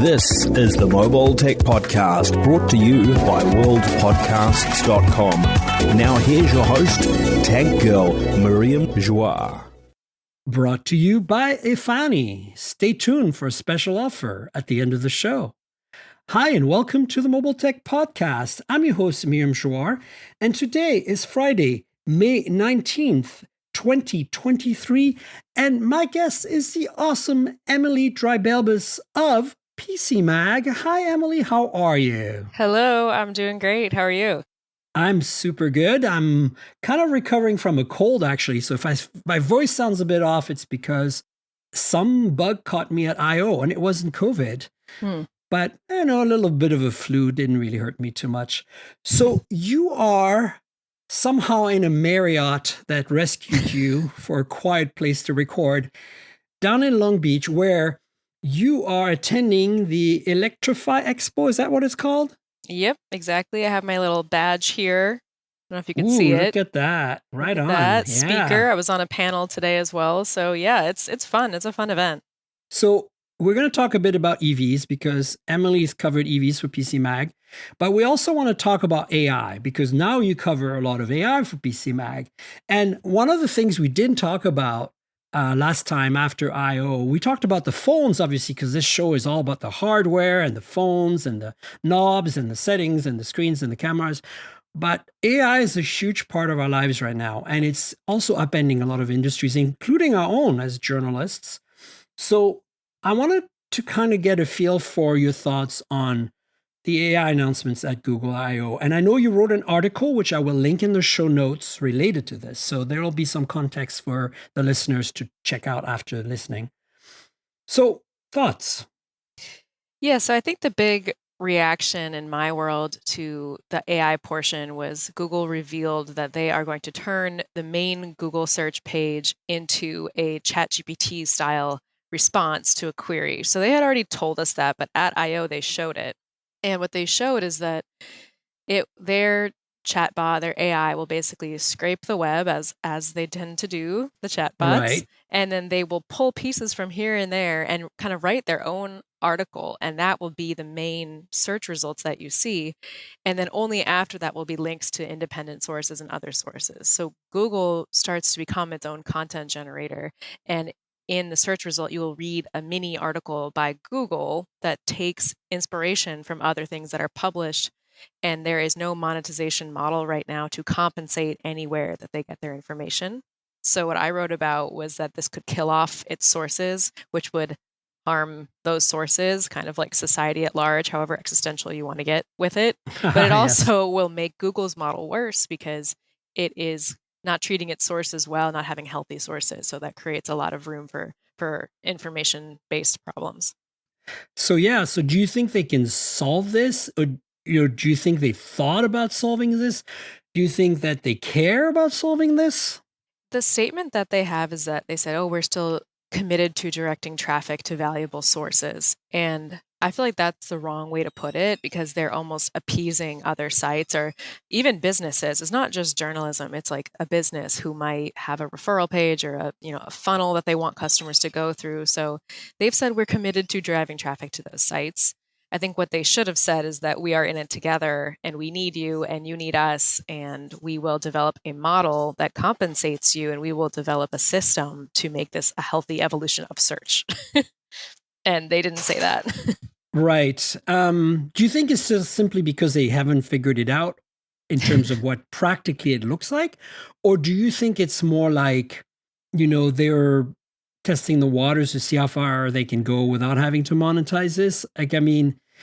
This is the Mobile Tech Podcast, brought to you by worldpodcasts.com. Now here's your host, Tech Girl, Miriam Joie. Brought to you by Ifani. Stay tuned for a special offer at the end of the show. Hi, and welcome to the Mobile Tech Podcast. I'm your host, Miriam Joie, and today is Friday, May 19th, 2023, and my guest is the awesome Emily Dreibelbis of PCMag. Hi, Emily. How are you? Hello. I'm doing great. How are you? I'm super good. I'm kind of recovering from a cold, actually. So if my voice sounds a bit off, it's because some bug caught me at I.O. and it wasn't COVID. But, a little bit of a flu didn't really hurt me too much. So you are somehow in a Marriott that rescued you for a quiet place to record down in Long Beach, where you are attending the Electrify Expo. Is that what it's called? Yep, exactly. I have my little badge here. I don't know if you can see it. Look at that. Right on. That speaker. I was on a panel today as well. So yeah, it's fun. It's a fun event. So we're going to talk a bit about EVs because Emily's covered EVs for PCMag, but we also want to talk about AI because now you cover a lot of AI for PCMag. And one of the things we didn't talk about last time after I.O., we talked about the phones, obviously, because this show is all about the hardware and the phones and the knobs and the settings and the screens and the cameras. But AI is a huge part of our lives right now. And it's also upending a lot of industries, including our own as journalists. So I wanted to kind of get a feel for your thoughts on the AI announcements at Google I.O. And I know you wrote an article, which I will link in the show notes related to this. So there will be some context for the listeners to check out after listening. So thoughts? Yeah, so I think the big reaction in my world to the AI portion was Google revealed that they are going to turn the main Google search page into a ChatGPT style response to a query. So they had already told us that, but at I.O. they showed it. And what they showed is that their chatbot, their AI, will basically scrape the web as they tend to do, the chatbots, Right. and then they will pull pieces from here and there and kind of write their own article, and that will be the main search results that you see. And then only after that will be links to independent sources and other sources. So Google starts to become its own content generator, and in the search result, you will read a mini article by Google that takes inspiration from other things that are published. And there is no monetization model right now to compensate anywhere that they get their information. So what I wrote about was that this could kill off its sources, which would harm those sources, kind of like society at large, however existential you want to get with it. But it also will make Google's model worse because it is not treating its sources well, not having healthy sources. So that creates a lot of room for information-based problems. So do you think they can solve this? Or do you think they thought about solving this? Do you think that they care about solving this? The statement that they have is that they said, we're still committed to directing traffic to valuable sources. And I feel like that's the wrong way to put it because they're almost appeasing other sites or even businesses. It's not just journalism. It's like a business who might have a referral page or a funnel that they want customers to go through. So they've said we're committed to driving traffic to those sites. I think what they should have said is that we are in it together and we need you and you need us, and we will develop a model that compensates you, and we will develop a system to make this a healthy evolution of search. And they didn't say that. Right. Do you think it's just simply because they haven't figured it out in terms of what practically it looks like? Or do you think it's more like, they're testing the waters to see how far they can go without having to monetize this?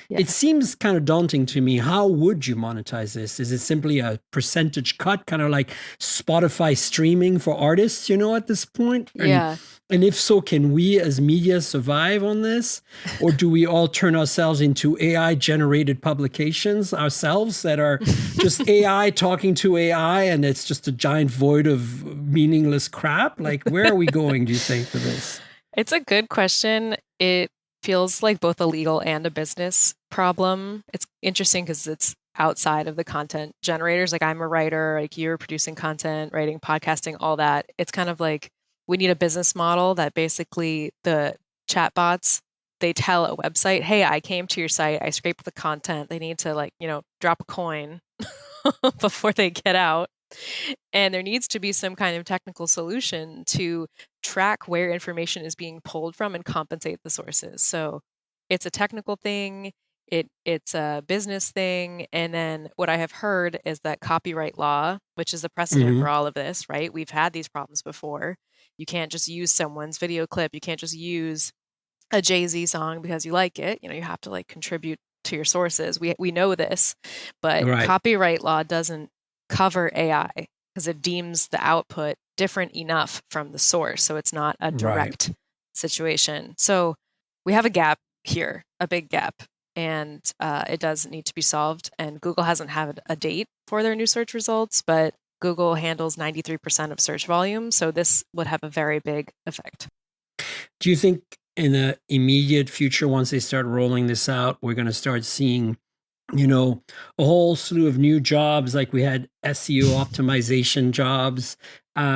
It seems kind of daunting to me. How would you monetize this? Is it simply a percentage cut, kind of like Spotify streaming for artists, at this point? Yeah. And if so, can we as media survive on this? Or do we all turn ourselves into AI-generated publications ourselves that are just AI talking to AI and it's just a giant void of meaningless crap? Like, where are we going, do you think, for this? It's a good question. It feels like both a legal and a business problem. It's interesting because it's outside of the content generators. Like I'm a writer, like you're producing content, writing, podcasting, all that. It's kind of like we need a business model that basically the chatbots they tell a website, hey, I came to your site, I scraped the content. They need to like, drop a coin before they get out. And there needs to be some kind of technical solution to track where information is being pulled from and compensate the sources. So it's a technical thing, it's a business thing. And then what I have heard is that copyright law, which is the precedent for all of this, right? We've had these problems before. You can't just use someone's video clip. You can't just use a Jay-Z song because you like it. You have to like contribute to your sources. We know this, but Right. copyright law doesn't cover AI because it deems the output different enough from the source. So it's not a direct situation. So we have a gap here, a big gap, and it does need to be solved. And Google hasn't had a date for their new search results, but Google handles 93% of search volume. So this would have a very big effect. Do you think in the immediate future, once they start rolling this out, we're going to start seeing, a whole slew of new jobs, like we had SEO optimization jobs,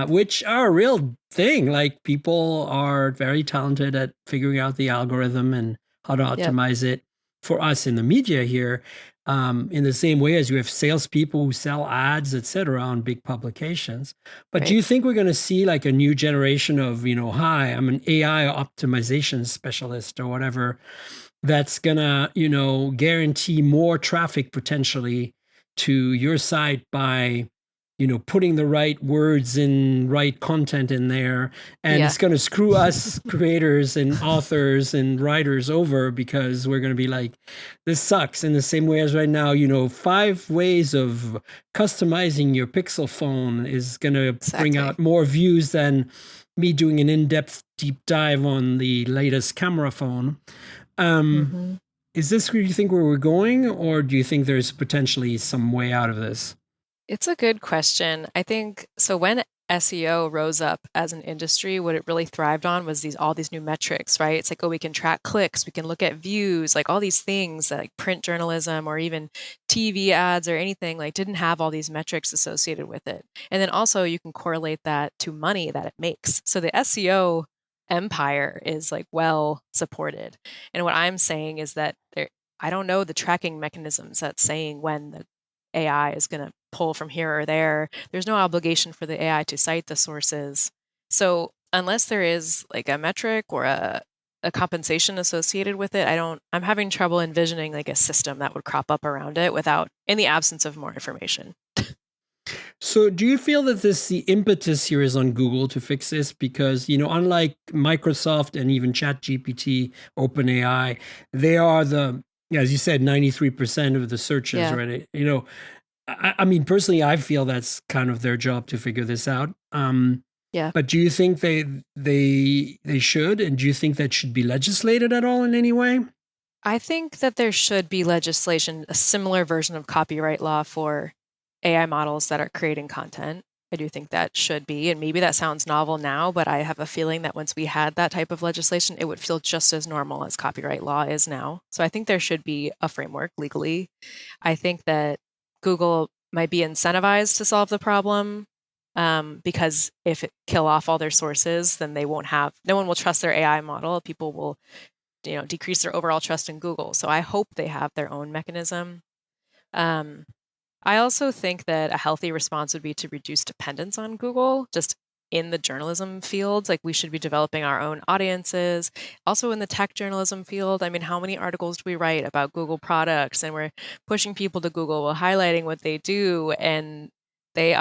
which are a real thing. Like people are very talented at figuring out the algorithm and how to optimize it for us in the media here. In the same way as you have salespeople who sell ads, et cetera, on big publications. But do you think we're going to see like a new generation of, hi, I'm an AI optimization specialist or whatever, that's going to, guarantee more traffic potentially to your site by, putting the right words and right content in there. And it's going to screw us creators and authors and writers over because we're going to be like, this sucks. In the same way as right now, 5 ways of customizing your Pixel phone is going to bring out more views than me doing an in-depth deep dive on the latest camera phone. Is this where you think where we're going, or do you think there's potentially some way out of this? It's a good question. I think so. When SEO rose up as an industry, what it really thrived on was all these new metrics, right? It's like, we can track clicks, we can look at views, like all these things that like print journalism or even TV ads or anything like didn't have all these metrics associated with it. And then also you can correlate that to money that it makes. So the SEO empire is like well supported. And what I'm saying is that I don't know the tracking mechanisms that's saying when the AI is going to pull from here or there. There's no obligation for the AI to cite the sources. So unless there is like a metric or a compensation associated with it, I'm having trouble envisioning like a system that would crop up around it in the absence of more information. So do you feel that the impetus here is on Google to fix this? Because, unlike Microsoft and even ChatGPT, OpenAI, they are as you said, 93% of the searches, right? I mean, personally, I feel that's kind of their job to figure this out. But do you think they should? And do you think that should be legislated at all in any way? I think that there should be legislation, a similar version of copyright law for AI models that are creating content. I do think that should be, and maybe that sounds novel now, but I have a feeling that once we had that type of legislation, it would feel just as normal as copyright law is now. So I think there should be a framework legally. I think that Google might be incentivized to solve the problem because if it kill off all their sources, then no one will trust their AI model. People will, decrease their overall trust in Google. So I hope they have their own mechanism. I also think that a healthy response would be to reduce dependence on Google, just in the journalism field. Like we should be developing our own audiences. Also in the tech journalism field, I mean, how many articles do we write about Google products? And we're pushing people to Google, we're highlighting what they do, and they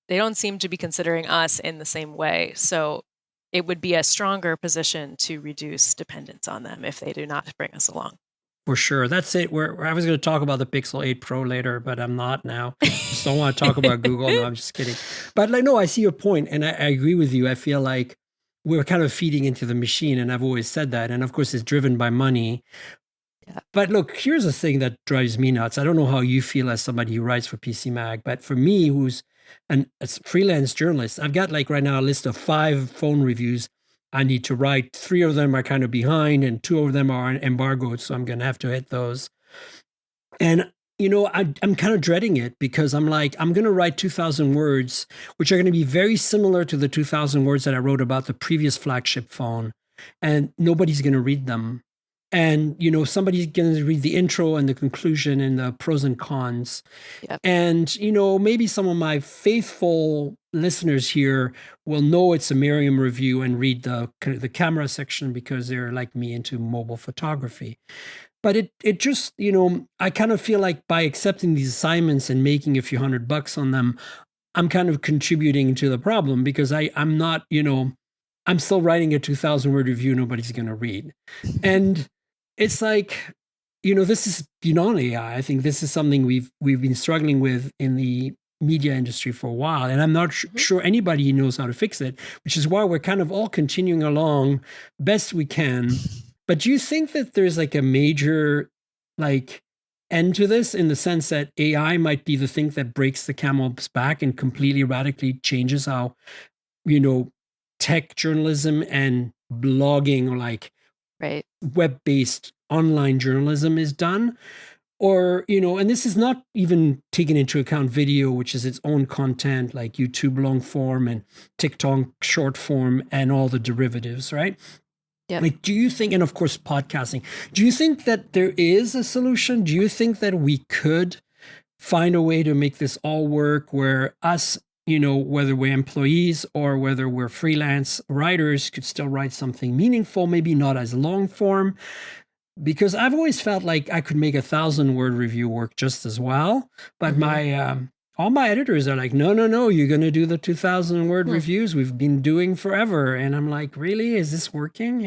don't seem to be considering us in the same way. So it would be a stronger position to reduce dependence on them if they do not bring us along. For sure. That's it. I was going to talk about the Pixel 8 Pro later, but I'm not now. Just don't want to talk about Google. No, I'm just kidding. But no, I see your point, and I agree with you. I feel like we're kind of feeding into the machine, and I've always said that. And of course, it's driven by money. Yeah. But look, here's the thing that drives me nuts. I don't know how you feel as somebody who writes for PCMag, but for me, who's a freelance journalist, I've got like right now a list of 5 phone reviews I need to write. 3 of them are kind of behind and 2 of them are embargoed. So I'm going to have to hit those. And, I'm kind of dreading it because I'm like, I'm going to write 2,000 words, which are going to be very similar to the 2,000 words that I wrote about the previous flagship phone. And nobody's going to read them. And, somebody's going to read the intro and the conclusion and the pros and cons. Yep. And, maybe some of my faithful listeners here will know it's a Merriam review and read the camera section because they're like me into mobile photography. But it just, I kind of feel like by accepting these assignments and making a few $100 on them, I'm kind of contributing to the problem because I'm not, I'm still writing a 2,000-word review nobody's going to read. And it's like, this is beyond AI. I think this is something we've been struggling with in the media industry for a while, and I'm not sure anybody knows how to fix it, which is why we're kind of all continuing along best we can. But do you think that there's like a major end to this in the sense that AI might be the thing that breaks the camel's back and completely radically changes how, tech journalism and blogging or right. web-based online journalism is done? Or, and this is not even taking into account video, which is its own content like YouTube long form and TikTok short form and all the derivatives, right? Yep. Do you think, and of course, podcasting, do you think that there is a solution? Do you think that we could find a way to make this all work where us, whether we're employees or whether we're freelance writers, could still write something meaningful, maybe not as long form? Because I've always felt like I could make 1,000-word review work just as well. But all my editors are like, no, you're going to do the 2,000-word reviews we've been doing forever. And I'm like, really? Is this working?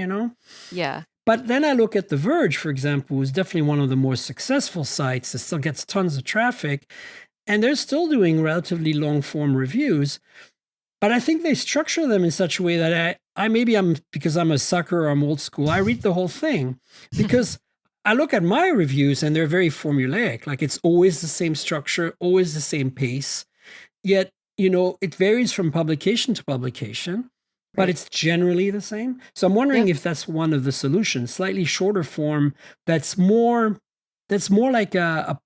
Yeah. But then I look at The Verge, for example, who's definitely one of the more successful sites that still gets tons of traffic. And they're still doing relatively long-form reviews. But I think they structure them in such a way that because I'm a sucker or I'm old school, I read the whole thing. Because I look at my reviews and they're very formulaic. Like it's always the same structure, always the same pace. Yet, it varies from publication to publication, but it's generally the same. So I'm wondering if that's one of the solutions, slightly shorter form that's more like a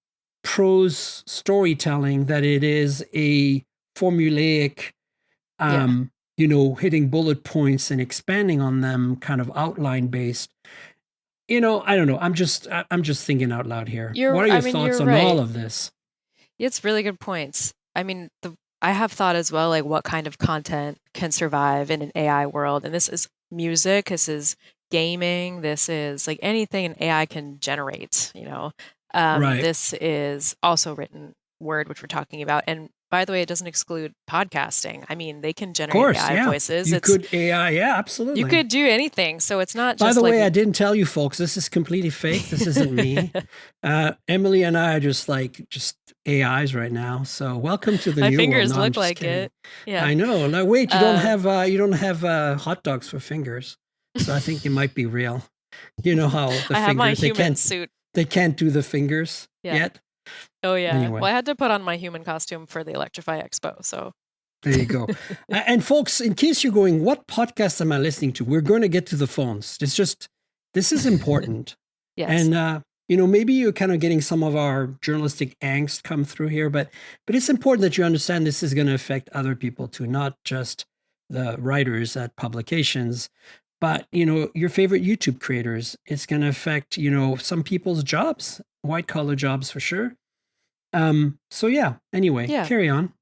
prose storytelling than it is a formulaic hitting bullet points and expanding on them, kind of outline based. I don't know. I'm just thinking out loud here. What are your thoughts on all of this? It's really good points. I mean, I have thought as well, like what kind of content can survive in an AI world. And this is music, this is gaming, this is like anything an AI can generate, This is also written word, which we're talking about. And by the way, it doesn't exclude podcasting. I mean, they can generate AI voices. You could AI, absolutely. You could do anything. So it's not just By the way, I didn't tell you folks, this is completely fake. This isn't me. Emily and I are just AIs right now. So welcome to the new world. My fingers look like it. Yeah. I know. Now wait, you don't have hot dogs for fingers. So I think it might be real. You know how the fingers, I have my human suit. They can't do the fingers yet. Oh, yeah. Anyway. Well, I had to put on my human costume for the Electrify Expo, so. There you go. And folks, in case you're going, what podcast am I listening to? We're going to get to the phones. This is important. Yes. And, maybe you're kind of getting some of our journalistic angst come through here, but it's important that you understand this is going to affect other people too, not just the writers at publications, but, your favorite YouTube creators. It's going to affect, some people's jobs, white collar jobs for sure. Anyway, carry on.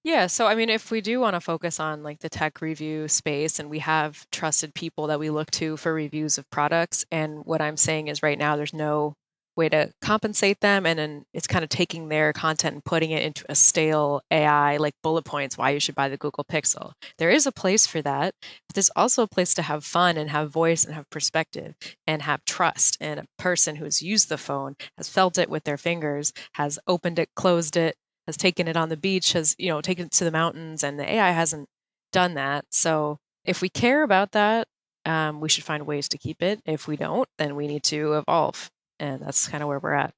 Yeah. So, I mean, if we do want to focus on like the tech review space and we have trusted people that we look to for reviews of products, and what I'm saying is right now, there's no way to compensate them. And then it's kind of taking their content and putting it into a stale AI, like bullet points, why you should buy the Google Pixel. There is a place for that, but there's also a place to have fun and have voice and have perspective and have trust. And a person who's used the phone, has felt it with their fingers, has opened it, closed it, has taken it on the beach, has, taken it to the mountains, and the AI hasn't done that. So if we care about that, we should find ways to keep it. If we don't, then we need to evolve. And that's kind of where we're at.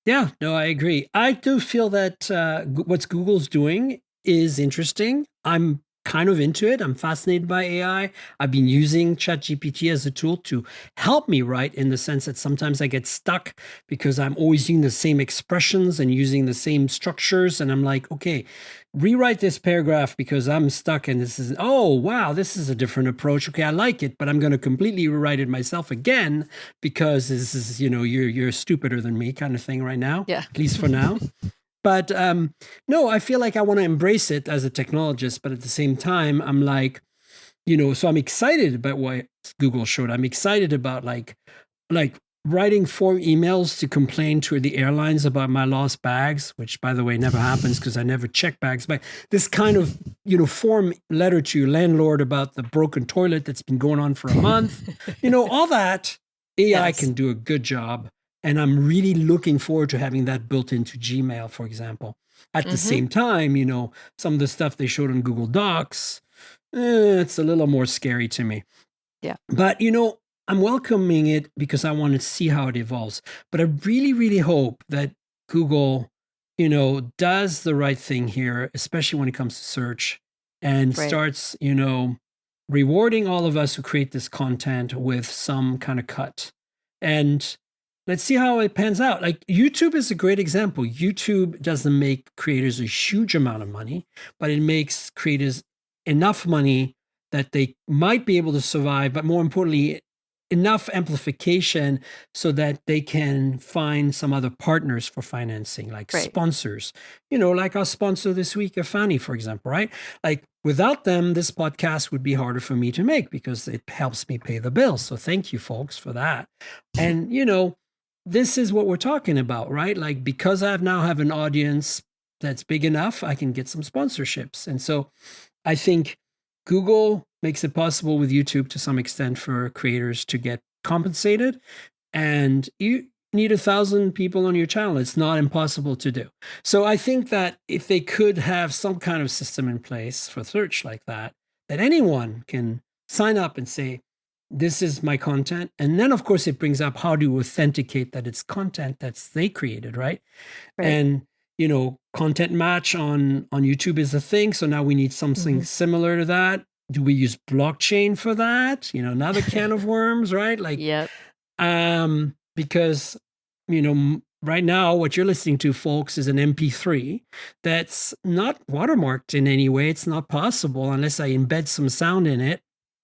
Yeah, no, I agree. I do feel that what Google's doing is interesting. I'm kind of into it. I'm fascinated by AI. I've been using ChatGPT as a tool to help me write, in the sense that sometimes I get stuck because I'm always using the same expressions and using the same structures. And I'm like, okay, rewrite this paragraph because I'm stuck. And this is, oh, wow, this is a different approach. Okay, I like it, but I'm going to completely rewrite it myself again because this is, you're stupider than me kind of thing right now, Yeah. at least for now. But no, I feel like I want to embrace it as a technologist, but at the same time, I'm like, so I'm excited about what Google showed. I'm excited about like writing 4 emails to complain to the airlines about my lost bags, which by the way never happens because I never check bags. But this kind of form letter to your landlord about the broken toilet that's been going on for a month, all that AI Yes. can do a good job. And I'm really looking forward to having that built into Gmail, for example. At the same time, some of the stuff they showed on Google Docs, it's a little more scary to me. Yeah. But, I'm welcoming it because I want to see how it evolves. But I really, really hope that Google, does the right thing here, especially when it comes to search, and Right. starts, rewarding all of us who create this content with some kind of cut. And let's see how it pans out. Like YouTube is a great example. YouTube doesn't make creators a huge amount of money, but it makes creators enough money that they might be able to survive, but more importantly, enough amplification so that they can find some other partners for financing, like Right. sponsors, like our sponsor this week, Afani, for example, right? Like without them, this podcast would be harder for me to make because it helps me pay the bills. So thank you, folks, for that. And, this is what we're talking about, right? Like, because I now have an audience that's big enough, I can get some sponsorships. And so I think Google makes it possible with YouTube to some extent for creators to get compensated. And you need 1,000 people on your channel. It's not impossible to do. So I think that if they could have some kind of system in place for search like that anyone can sign up and say, this is my content. And then, of course, it brings up how to authenticate that it's content that's they created, right? Right. And, content match on YouTube is a thing. So now we need something similar to that. Do we use blockchain for that? Another can of worms, right? Like, Yep. Because, right now, what you're listening to, folks, is an MP3 that's not watermarked in any way. It's not possible unless I embed some sound in it.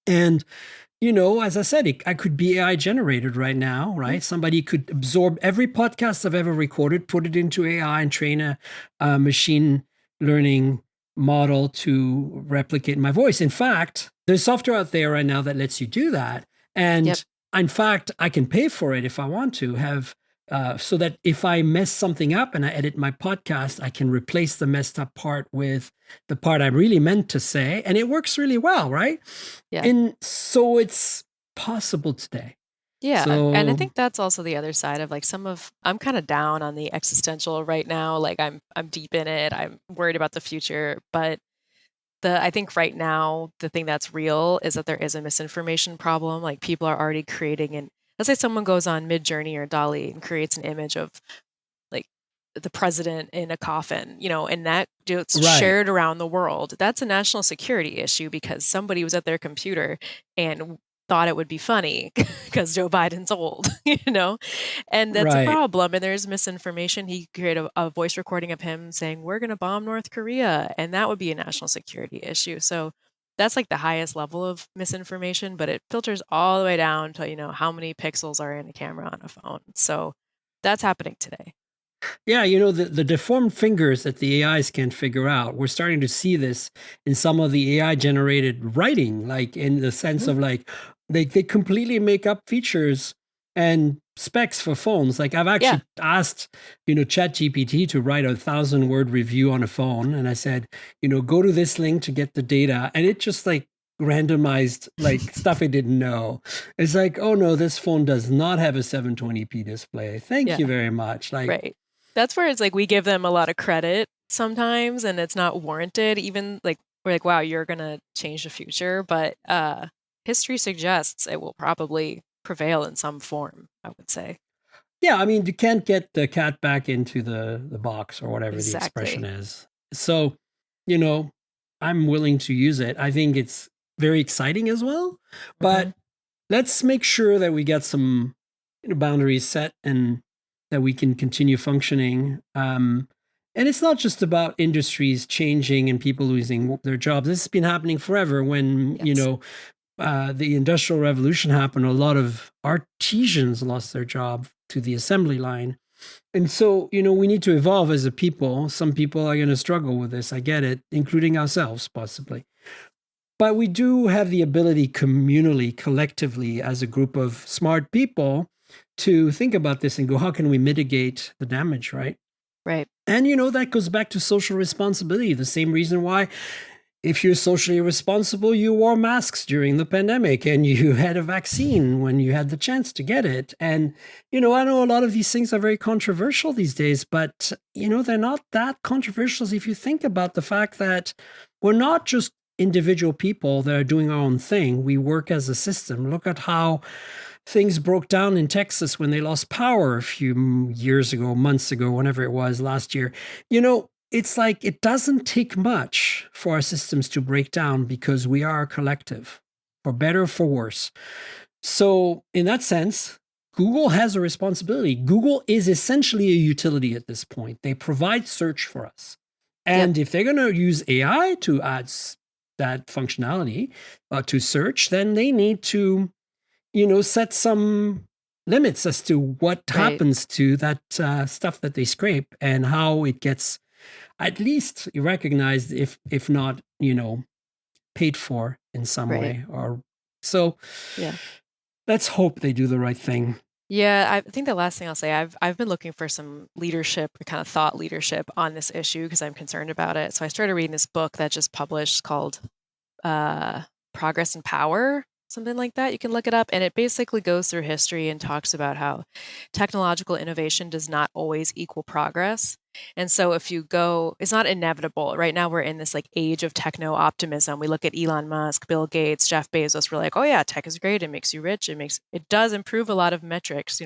And, as I said, I could be AI generated right now, right? Somebody could absorb every podcast I've ever recorded, put it into AI and train a machine learning model to replicate my voice. In fact, there's software out there right now that lets you do that. And in fact, I can pay for it if I want to have, so that if I mess something up and I edit my podcast, I can replace the messed up part with the part I really meant to say. And it works really well, right? Yeah. And so it's possible today. Yeah. So, And I think that's also the other side of like I'm kind of down on the existential right now. Like I'm deep in it. I'm worried about the future. But I think right now, the thing that's real is that there is a misinformation problem. Like people are already creating, and let's say someone goes on Midjourney or Dolly and creates an image of like the president in a coffin, and that gets shared around the world. That's a national security issue because somebody was at their computer and thought it would be funny because Joe Biden's old, and that's a problem. And there's misinformation. He created a voice recording of him saying, we're going to bomb North Korea. And that would be a national security issue. So that's like the highest level of misinformation, but it filters all the way down to, how many pixels are in a camera on a phone. So that's happening today. Yeah, the deformed fingers that the AIs can't figure out. We're starting to see this in some of the AI generated writing, like in the sense of like they completely make up features and specs for phones. Like I've actually asked, ChatGPT to write a 1,000-word review on a phone. And I said, go to this link to get the data. And it just like randomized like stuff I didn't know. It's like, oh no, this phone does not have a 720p display. Thank you very much. Like, right. That's where it's like we give them a lot of credit sometimes and it's not warranted. Even like we're like, wow, you're gonna change the future. But history suggests it will probably prevail in some form, I would say. Yeah, I mean, you can't get the cat back into the box or whatever the expression is. So, I'm willing to use it. I think it's very exciting as well. But let's make sure that we get some boundaries set and that we can continue functioning. And it's not just about industries changing and people losing their jobs. This has been happening forever. When, the Industrial Revolution happened, a lot of artisans lost their job to the assembly line. And so, we need to evolve as a people. Some people are going to struggle with this. I get it, including ourselves, possibly. But we do have the ability communally, collectively, as a group of smart people to think about this and go, how can we mitigate the damage, right? Right. And, that goes back to social responsibility, the same reason why if you're socially responsible, you wore masks during the pandemic and you had a vaccine when you had the chance to get it. And, I know a lot of these things are very controversial these days, but, they're not that controversial if you think about the fact that we're not just individual people that are doing our own thing. We work as a system. Look at how things broke down in Texas when they lost power a few years ago, months ago, whenever it was last year. It's like it doesn't take much for our systems to break down because we are a collective, for better or for worse. So in that sense, Google has a responsibility. Google is essentially a utility at this point. They provide search for us. And if they're going to use AI to add that functionality to search, then they need to set some limits as to what happens to that stuff that they scrape and how it gets at least recognized, if not, paid for in some way. Or so. Yeah. Let's hope they do the right thing. Yeah, I think the last thing I'll say, I've been looking for some leadership, kind of thought leadership on this issue because I'm concerned about it. So I started reading this book that just published called Progress and Power, something like that. You can look it up. And it basically goes through history and talks about how technological innovation does not always equal progress. And so if you go, it's not inevitable. Right now we're in this like age of techno optimism. We look at Elon Musk, Bill Gates, Jeff Bezos. We're like, oh yeah, tech is great. It makes you rich. It does improve a lot of metrics,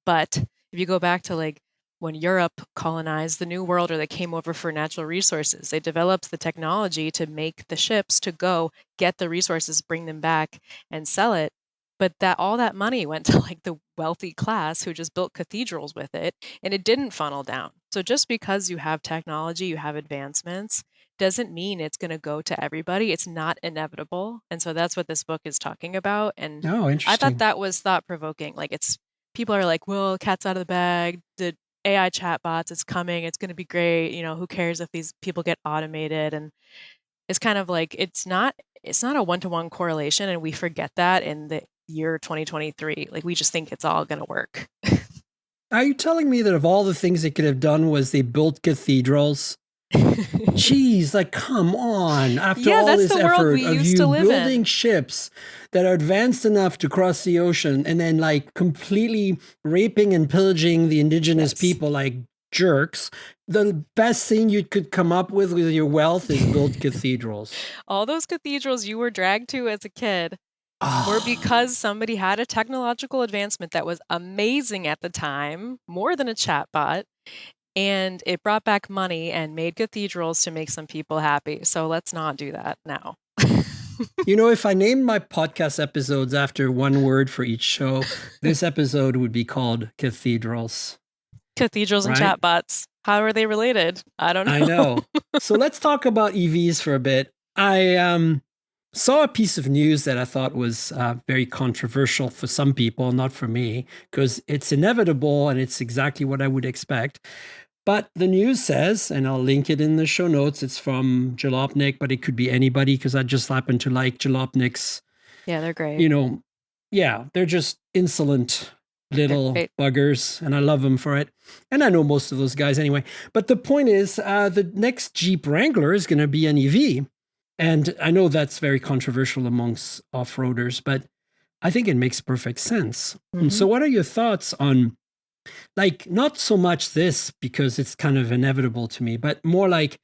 but if you go back to like when Europe colonized the New World or they came over for natural resources, they developed the technology to make the ships to go get the resources, bring them back and sell it. But all that money went to like the wealthy class who just built cathedrals with it, and it didn't funnel down. So just because you have technology, you have advancements, doesn't mean it's going to go to everybody. It's not inevitable. And so that's what this book is talking about. And interesting. I thought that was thought-provoking. Like people are like, well, cat's out of the bag. The AI chatbots, it's coming. It's going to be great. Who cares if these people get automated? And it's kind of like it's not a one-to-one correlation, and we forget that in the year 2023. Like we just think it's all going to work. Are you telling me that of all the things they could have done was they built cathedrals? Jeez, like come on! After all this effort of you building ships that are advanced enough to cross the ocean, and then like completely raping and pillaging the indigenous people like jerks, the best thing you could come up with your wealth is build cathedrals. All those cathedrals you were dragged to as a kid were because somebody had a technological advancement that was amazing at the time, more than a chatbot. And it brought back money and made cathedrals to make some people happy. So let's not do that now. If I named my podcast episodes after one word for each show, this episode would be called Cathedrals. Cathedrals and chatbots. How are they related? I don't know. I know. So let's talk about EVs for a bit. I saw a piece of news that I thought was very controversial for some people, not for me, because it's inevitable and it's exactly what I would expect. But the news says, and I'll link it in the show notes, it's from Jalopnik, but it could be anybody because I just happen to like Jalopnik's. Yeah, they're great. They're just insolent little buggers, and I love them for it. And I know most of those guys anyway. But the point is, the next Jeep Wrangler is going to be an EV. And I know that's very controversial amongst off-roaders, but I think it makes perfect sense. Mm-hmm. And so what are your thoughts on, like, not so much this, because it's kind of inevitable to me, but more like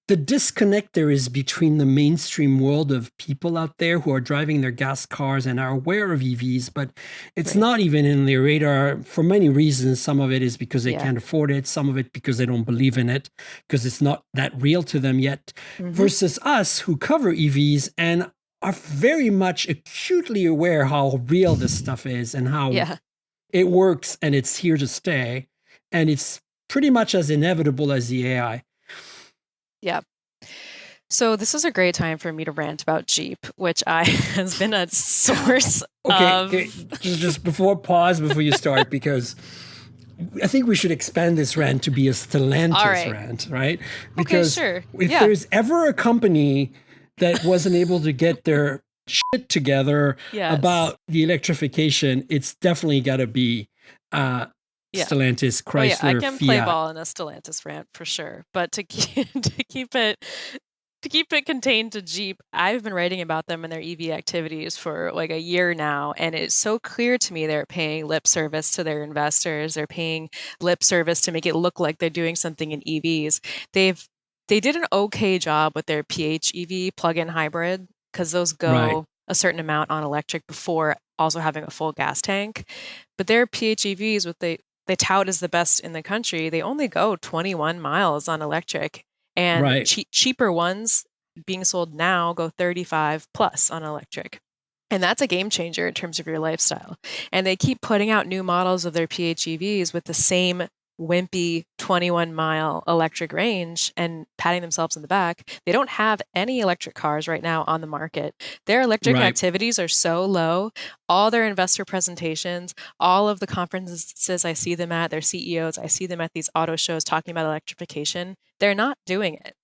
the disconnect there is between the mainstream world of people out there who are driving their gas cars and are aware of EVs, but it's Right. not even in their radar for many reasons. Some of it is because they Yeah. can't afford it. Some of it because they don't believe in it, because it's not that real to them yet, versus us who cover EVs and are very much acutely aware how real this stuff is and how Yeah. it works and it's here to stay. And it's pretty much as inevitable as the AI. Yeah. So this is a great time for me to rant about Jeep, which has been a source Okay, just before you start, because I think we should expand this rant to be a Stellantis rant, right? Because sure. if there's ever a company that wasn't able to get their shit together about the electrification, it's definitely got to be Stellantis, Chrysler, I can Fiat. play ball in a Stellantis rant for sure, but to keep it contained to Jeep, I've been writing about them and their EV activities for like a year now, and it's so clear to me they're paying lip service to their investors. They're paying lip service to make it look like they're doing something in EVs. They did an okay job with their PHEV plug-in hybrid, because those go a certain amount on electric before also having a full gas tank. But their PHEVs, what they tout as the best in the country, they only go 21 miles on electric. And cheaper ones being sold now go 35 plus on electric. And that's a game changer in terms of your lifestyle. And they keep putting out new models of their PHEVs with the same wimpy 21-mile electric range and patting themselves in the back. They don't have any electric cars right now on the market. Their electric activities are so low. All their investor presentations, all of the conferences I see them at, their CEOs, I see them at these auto shows talking about electrification. They're not doing it.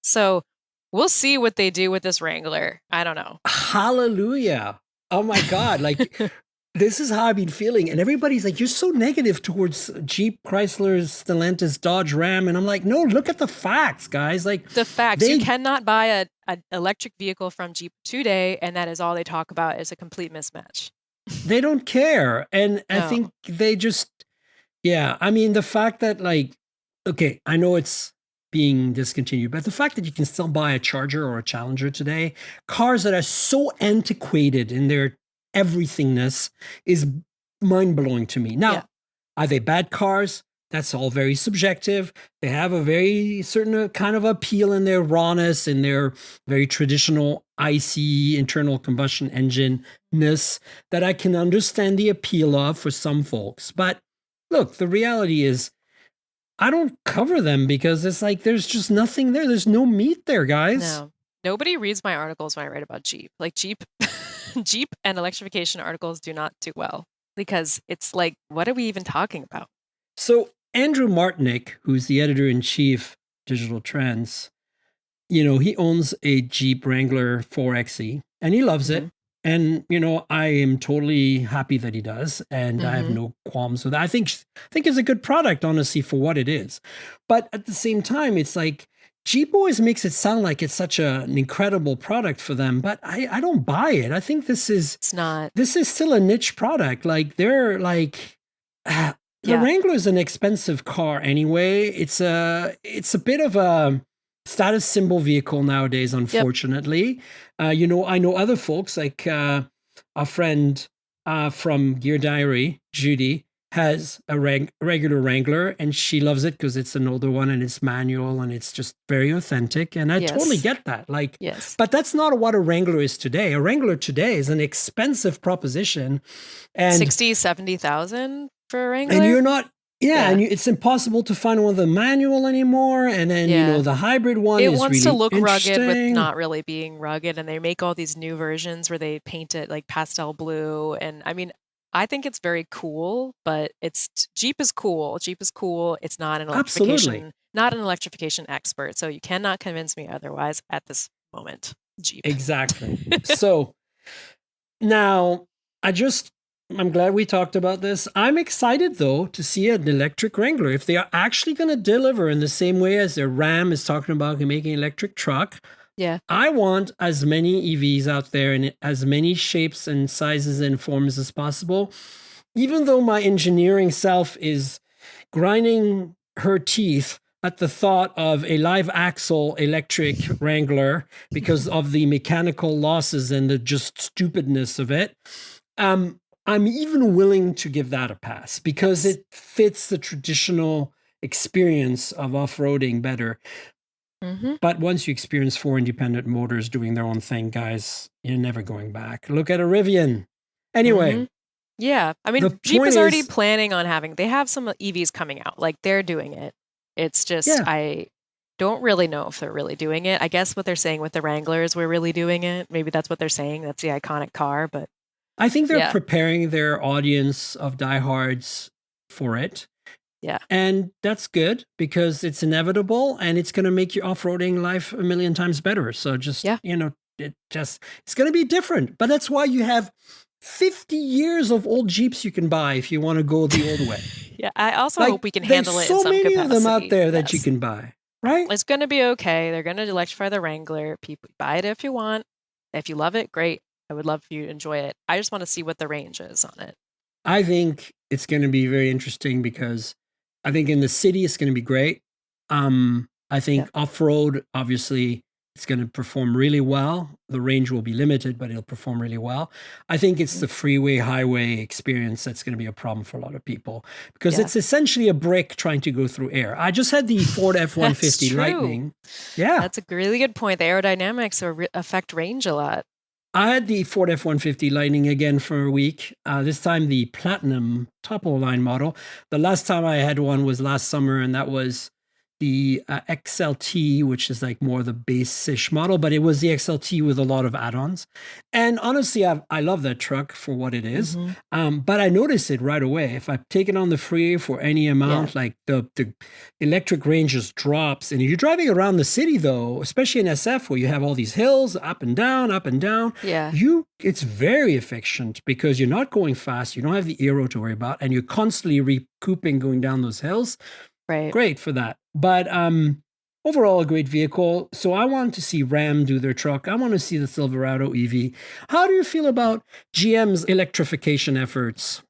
So we'll see what they do with this Wrangler. I don't know. Hallelujah. Oh my God. Like, this is how I've been feeling. And everybody's like, you're so negative towards Jeep, Chrysler, Stellantis, Dodge, Ram. And I'm like, no, look at the facts, guys. Like, the facts. You cannot buy an electric vehicle from Jeep today, and that is all they talk about, is a complete mismatch. They don't care. And I think they just, I mean, the fact that, like, okay, I know it's being discontinued, but the fact that you can still buy a Charger or a Challenger today, cars that are so antiquated in their everythingness, is mind-blowing to me. Now, are they bad cars? That's all very subjective. They have a very certain kind of appeal in their rawness, in their very traditional ICE internal combustion engine-ness that I can understand the appeal of for some folks. But look, the reality is, I don't cover them because it's like there's just nothing there. There's no meat there, guys. No. Nobody reads my articles when I write about Jeep. Like Jeep and electrification articles do not do well, because it's like, what are we even talking about? So Andrew Martinick, who's the editor-in-chief Digital Trends, he owns a Jeep Wrangler 4xe and he loves it. And, I am totally happy that he does. And I have no qualms with that. I think it's a good product, honestly, for what it is. But at the same time, it's like, Jeep always makes it sound like it's such an incredible product for them, but I don't buy it. I think this is still a niche product. Like, they're like, the Wrangler is an expensive car anyway. It's a bit of a status symbol vehicle nowadays, unfortunately. I know other folks, like our friend from Gear Diary, Judy, has a regular Wrangler, and she loves it because it's an older one and it's manual and it's just very authentic. And I totally get that. Like, but that's not what a Wrangler is today. A Wrangler today is an expensive proposition, and 60, 70,000 for a Wrangler. And you're not. And it's impossible to find one of the manual anymore. And then, the hybrid one it is wants really to look rugged with interesting. not really being rugged. And they make all these new versions where they paint it like pastel blue. And I mean, I think it's very cool, but Jeep is cool. Jeep is cool. It's not an electrification expert. So you cannot convince me otherwise at this moment. Jeep. Exactly. So now I'm glad we talked about this. I'm excited, though, to see an electric Wrangler. If they are actually going to deliver in the same way as their Ram is talking about making an electric truck, I want as many EVs out there in as many shapes and sizes and forms as possible. Even though my engineering self is grinding her teeth at the thought of a live axle electric Wrangler because of the mechanical losses and the just stupidness of it. I'm even willing to give that a pass because it fits the traditional experience of off-roading better. But once you experience 4 independent motors doing their own thing, guys, you're never going back. Look at a Rivian. Anyway. Yeah. I mean, Jeep is already planning on they have some EVs coming out. Like, they're doing it. It's just, I don't really know if they're really doing it. I guess what they're saying with the Wrangler is we're really doing it. Maybe that's what they're saying. That's the iconic car, but I think they're preparing their audience of diehards for it. Yeah. And that's good because it's inevitable and it's going to make your off-roading life a million times better. So just, it's going to be different. But that's why you have 50 years of old Jeeps you can buy if you want to go the old way. Yeah. I also hope we can handle it in some capacity. There's so many of them out there that you can buy, right? It's going to be okay. They're going to electrify the Wrangler. People buy it if you want. If you love it, great. I would love for you to enjoy it. I just want to see what the range is on it. I think it's going to be very interesting because I think in the city, it's going to be great. I think off-road, obviously, it's going to perform really well. The range will be limited, but it'll perform really well. I think it's the freeway, highway experience that's going to be a problem for a lot of people because it's essentially a brick trying to go through air. I just had the Ford F-150 Lightning. Yeah. That's a really good point. The aerodynamics affect range a lot. I had the Ford F-150 Lightning again for a week. This time the Platinum top-of-the-line model. The last time I had one was last summer, and that was the XLT, which is like more the base-ish model, but it was the XLT with a lot of add-ons. And honestly, I love that truck for what it is. But I noticed it right away. If I take it on the freeway for any amount, like the electric range just drops. And if you're driving around the city, though, especially in SF where you have all these hills up and down, it's very efficient because you're not going fast. You don't have the aero to worry about, and you're constantly recouping going down those hills. Right. Great for that. But overall, a great vehicle. So I want to see Ram do their truck. I want to see the Silverado EV. How do you feel about GM's electrification efforts?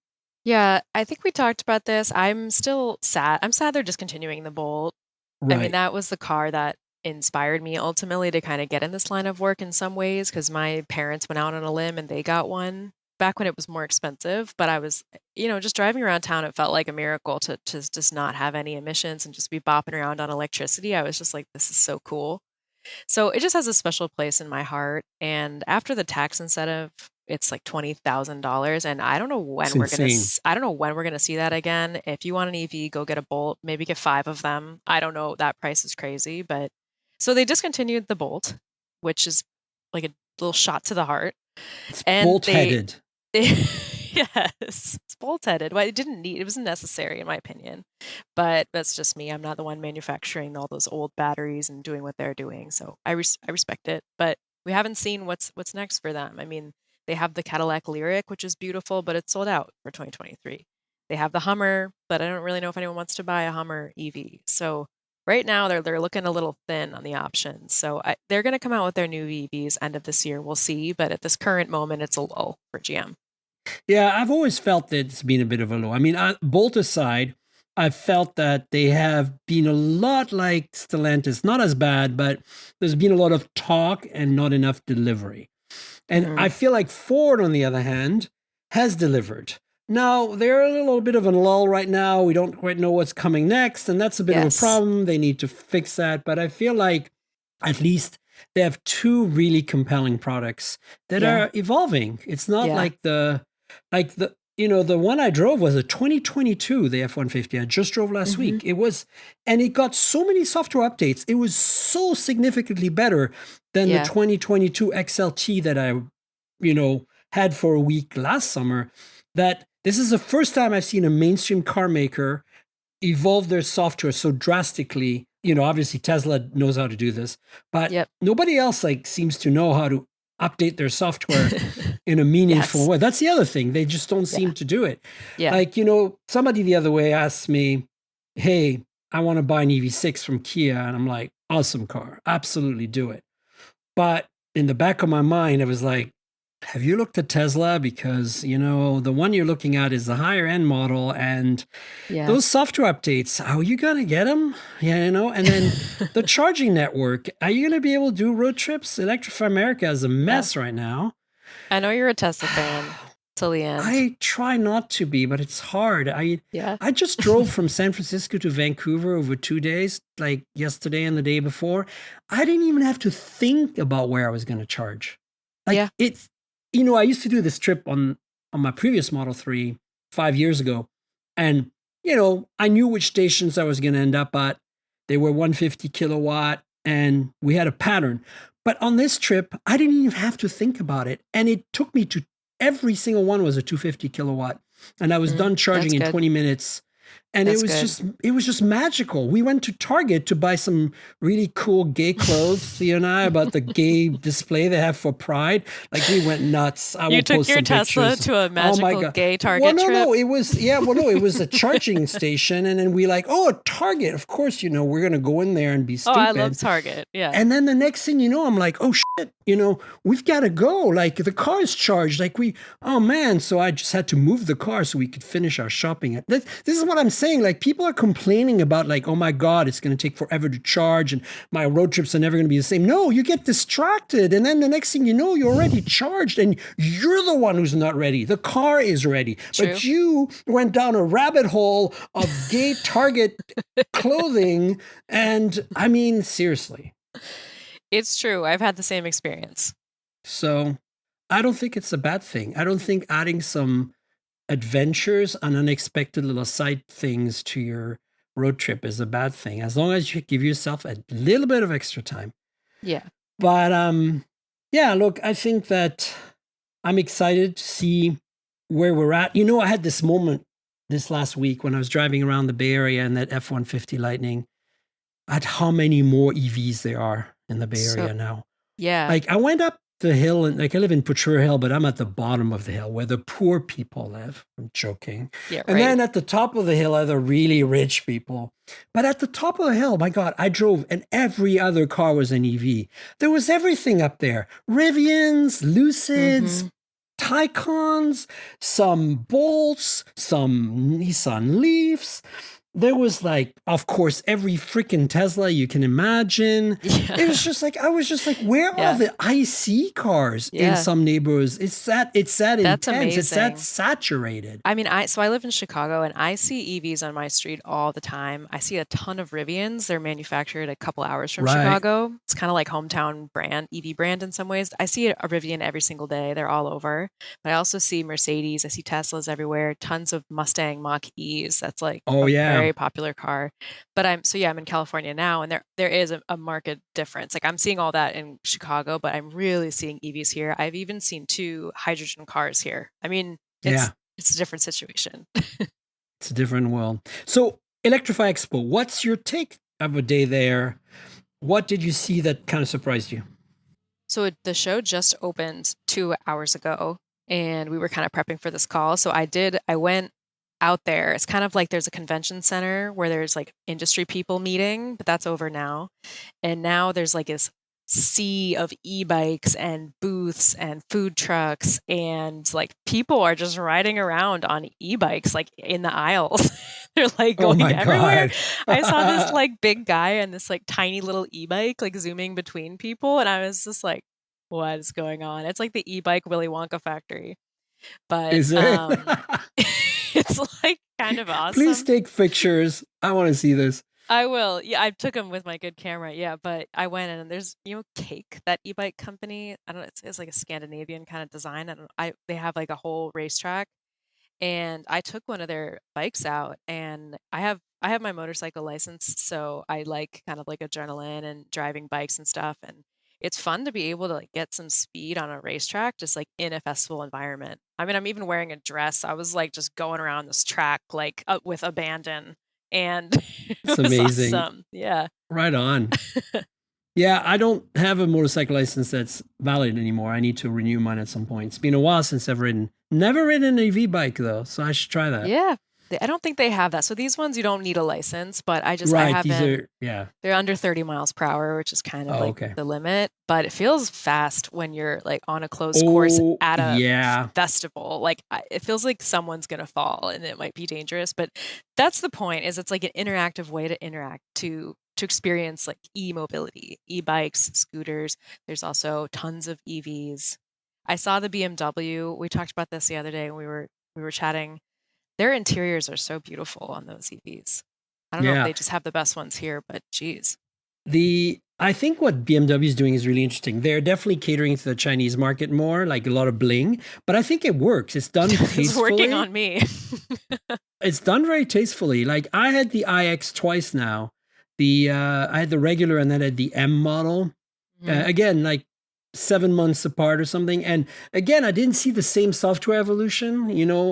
Yeah, I think we talked about this. I'm still sad. I'm sad they're discontinuing the Bolt. Right. I mean, that was the car that inspired me ultimately to kind of get in this line of work in some ways because my parents went out on a limb and they got one back when it was more expensive. But I was, just driving around town, it felt like a miracle to just not have any emissions and just be bopping around on electricity. I was just like, this is so cool. So it just has a special place in my heart. And after the tax incentive, it's like $20,000. And I don't know when we're gonna see that again. If you want an EV, go get a Bolt, maybe get 5 of them. I don't know. That price is crazy. But so they discontinued the Bolt, which is like a little shot to the heart. It's bolt-headed. Yes, it's bolt-headed. Well, it wasn't necessary in my opinion, but that's just me. I'm not the one manufacturing all those old batteries and doing what they're doing. So I respect it, but we haven't seen what's next for them. I mean, they have the Cadillac Lyriq, which is beautiful, but it's sold out for 2023. They have the Hummer, but I don't really know if anyone wants to buy a Hummer EV. So right now they're looking a little thin on the options. So they're going to come out with their new EVs end of this year. We'll see, but at this current moment, it's a lull for GM. Yeah, I've always felt that it's been a bit of a low. I mean, Bolt aside, I've felt that they have been a lot like Stellantis, not as bad, but there's been a lot of talk and not enough delivery. And I feel like Ford, on the other hand, has delivered. Now, they're a little bit of a lull right now. We don't quite know what's coming next, and that's a bit of a problem. They need to fix that. But I feel like at least they have 2 really compelling products that are evolving. It's not like the one I drove was a 2022, the F-150. I just drove last week. It got so many software updates. It was so significantly better than the 2022 XLT that I, had for a week last summer, that this is the first time I've seen a mainstream car maker evolve their software so drastically. Obviously Tesla knows how to do this, but nobody else seems to know how to update their software in a meaningful way. That's the other thing. They just don't seem to do it. Yeah. Somebody the other way asked me, hey, I want to buy an EV6 from Kia. And I'm like, awesome car. Absolutely do it. But in the back of my mind, I was like, Have you looked at Tesla? Because, the one you're looking at is the higher end model, and Yeah. those software updates, how are you going to get them? Yeah, and then the charging network, are you going to be able to do road trips? Electrify America is a Yeah. mess right now. I know you're a Tesla fan till the end. I try not to be, but it's hard. Yeah. I just drove from San Francisco to Vancouver over 2 days, like yesterday and the day before. I didn't even have to think about where I was going to charge. Like Yeah. it's, I used to do this trip on my previous Model 3 5 years ago. And, I knew which stations I was going to end up at. They were 150 kilowatt and we had a pattern. But on this trip, I didn't even have to think about it. And it took me to every single one was a 250 kilowatt. And I was done charging in 20 minutes. And it was just magical. We went to Target to buy some really cool gay clothes, you and I, about the gay display they have for Pride. Like we went nuts. You took your Tesla to a magical gay Target trip? No, it was, it was a charging station. And then we Target, of course, we're going to go in there and be stupid. Oh, I love Target. Yeah. And then the next thing you know, I'm like, oh shit, we've got to go. Like the car is charged. Oh man. So I just had to move the car so we could finish our shopping. This is what I'm saying. Like people are complaining about oh my God, it's going to take forever to charge and my road trips are never going to be the same. No, you get distracted. And then the next thing you know, you're already charged and you're the one who's not ready. The car is ready. True. But you went down a rabbit hole of gay Target clothing. And I mean, seriously. It's true. I've had the same experience. So I don't think it's a bad thing. I don't think adding some adventures and unexpected little side things to your road trip is a bad thing, as long as you give yourself a little bit of extra time. Yeah. But look, I think that I'm excited to see where we're at. I had this moment this last week when I was driving around the Bay Area in that F-150 Lightning at how many more EVs there are in the Bay Area now. Yeah. Like I went up the hill and I live in Potrero Hill, but I'm at the bottom of the hill where the poor people live. I'm joking. Yeah, and then at the top of the hill are the really rich people. But at the top of the hill, my God, I drove and every other car was an EV. There was everything up there. Rivians, Lucids, Taycons, some Bolts, some Nissan Leafs. There was of course, every freaking Tesla you can imagine. Yeah. It was just I was just where are the IC cars in some neighborhoods? It's that intense. Amazing. It's that saturated. I mean, I live in Chicago and I see EVs on my street all the time. I see a ton of Rivians. They're manufactured a couple hours from Chicago. It's kind of like hometown brand, EV brand in some ways. I see a Rivian every single day. They're all over. But I also see Mercedes. I see Teslas everywhere. Tons of Mustang Mach-E's. That's very popular car. But I'm in California now, and there is a market difference. I'm seeing all that in Chicago, but I'm really seeing EVs here. I've even seen 2 hydrogen cars here. I mean, it's a different situation. It's a different world. So Electrify Expo, what's your take of a day there? What did you see that kind of surprised you? So the show just opened 2 hours ago, and we were kind of prepping for this call. So I went out there. It's kind of like there's a convention center where there's industry people meeting, but that's over now. And now there's this sea of e-bikes and booths and food trucks, and people are just riding around on e-bikes in the aisles. They're going everywhere. I saw this big guy and this tiny little e-bike zooming between people, and I was just what is going on? It's the e-bike Willy Wonka factory. But is it? It's kind of awesome. Please take pictures. I want to see this. I will. Yeah, I took them with my good camera. Yeah, but I went in and there's Cake, that e-bike company. I don't know. It's a Scandinavian kind of design. They have a whole racetrack, and I took one of their bikes out, and I have my motorcycle license, so I kind of adrenaline and driving bikes and stuff, and it's fun to be able to get some speed on a racetrack, just in a festival environment. I mean, I'm even wearing a dress. I was just going around this track with abandon, and it's amazing. Awesome. Yeah. Right on. Yeah, I don't have a motorcycle license that's valid anymore. I need to renew mine at some point. It's been a while since I've ridden. Never ridden an EV bike though, so I should try that. Yeah. I don't think they have that. So these ones you don't need a license, but I Right. These haven't. are, yeah. They're under 30 miles per hour, which is kind of Oh, like okay. the limit, but it feels fast when you're like on a closed course Oh, at a yeah. festival. Like it feels like someone's gonna fall and it might be dangerous, but that's the point, is it's like an interactive way to interact to experience like e-mobility, e-bikes, scooters. There's also tons of EVs. I saw the BMW. We talked about this the other day when we were chatting. Their interiors are so beautiful on those EVs. I don't know if Yeah. they just have the best ones here, but geez. I think what BMW is doing is really interesting. They're definitely catering to the Chinese market more, like a lot of bling, but I think it works. It's done It's working tastefully. on me. It's done very tastefully. Like I had the iX twice now. I had the regular and then I had the M model. Mhm. Again, like 7 months apart or something. And again, I didn't see the same software evolution,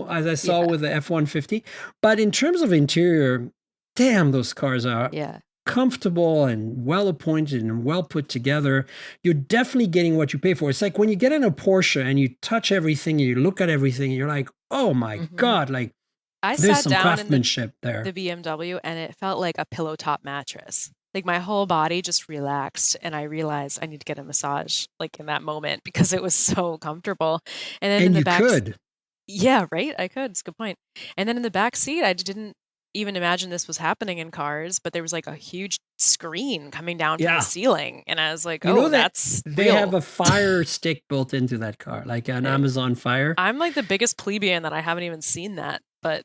as I saw Yeah, with the F-150. But in terms of interior, damn, those cars are yeah. comfortable and well appointed and well put together. You're definitely getting what you pay for. It's like when you get in a Porsche and you touch everything and you look at everything and you're like, oh my Mhm. God, like I there's sat some down in the craftsmanship there. BMW and it felt like a pillow top mattress. Like my whole body just relaxed and I realized I need to get a massage like in that moment because it was so comfortable. And then in And the you back, could. yeah, right, I could. It's a good point. And then in the back seat, I didn't even imagine this was happening in cars, but there was like a huge screen coming down from the Yeah. ceiling, and I was like, You know "Oh, that that's they have real." a Fire stick built into that car, like an Eh, Amazon Fire. I'm like the biggest plebeian that I haven't even seen that, but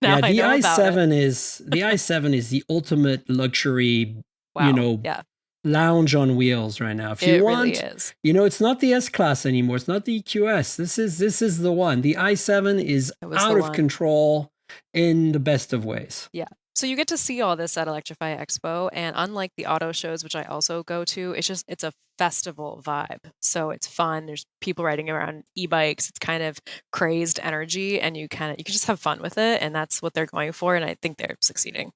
now Yeah, I the know about it. i7 is the ultimate luxury, you Wow. know, Yeah, lounge on wheels right now. If you it really want, is. it's not the S class anymore. It's not the EQS. This is the one. The i7 is It was the out of one. control in the best of ways. Yeah. So you get to see all this at Electrify Expo, and unlike the auto shows, which I also go to, it's a festival vibe. So it's fun. There's people riding around e-bikes. It's kind of crazed energy, and you can just have fun with it, and that's what they're going for, and I think they're succeeding.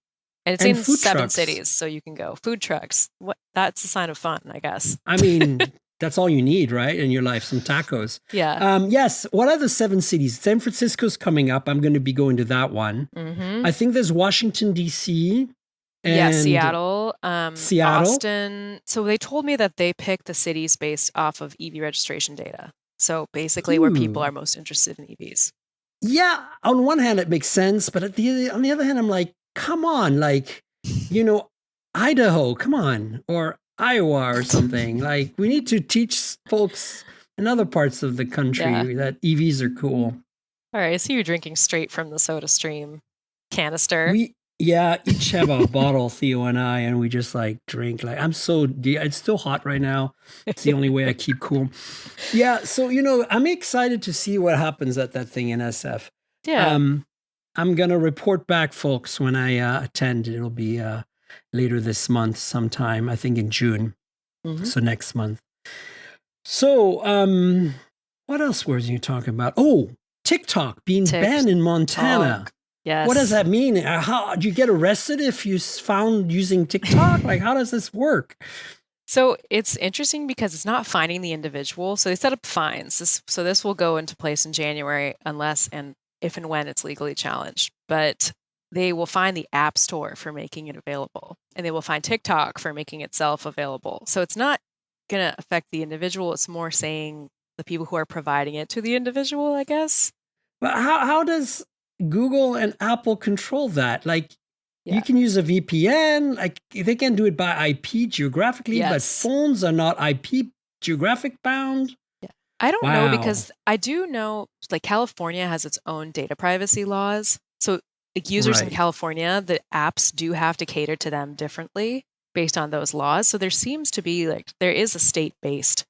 And it's And in food 7 trucks. cities, so you can go. Food trucks. That's a sign of fun, I guess. I mean, that's all you need, right, in your life, some tacos. Yeah. Yes. What are the 7 cities? San Francisco's coming up. I'm going to be going to that one. Mm-hmm. I think there's Washington, D.C. Yeah, and Seattle, Seattle. Austin. So they told me that they picked the cities based off of EV registration data. So basically where people Ooh. are most interested in EVs. Yeah, on one hand, it makes sense. But on the other hand, I'm like, come on, like, you know, Idaho, come on, or Iowa or something. Like, we need to teach folks in other parts of the Yeah. country that EVs are cool. All right. I see you're drinking straight from the Soda Stream canister. Yeah, each have a bottle, Theo and I, and we just like drink. Like, it's still hot right now. It's the only way I keep cool. Yeah, so, I'm excited to see what happens at that thing in SF. Yeah. Um, I'm going to report back, folks, when I attend. It'll be later this month sometime, I think in June. Mm-hmm. So next month. So, what else were you talking about? Oh, TikTok being banned in Montana. Yes. What does that mean? How do you get arrested if you found using TikTok? Like, how does this work? So it's interesting because it's not finding the individual. So they set up fines. This will go into place in January unless and if and when it's legally challenged. But they will find the App Store for making it available, and they will find TikTok for making itself available. So it's not going to affect the individual. It's more saying the people who are providing it to the individual, I guess. But how does Google and Apple control that? Like, Yeah. you can use a VPN. Like, they can do it by IP geographically, but Yes. phones are not IP geographic bound. Yeah. I don't know Wow. because I do know like California has its own data privacy laws. So like users in Right. California, the apps do have to cater to them differently based on those laws. So there seems to be there is a state-based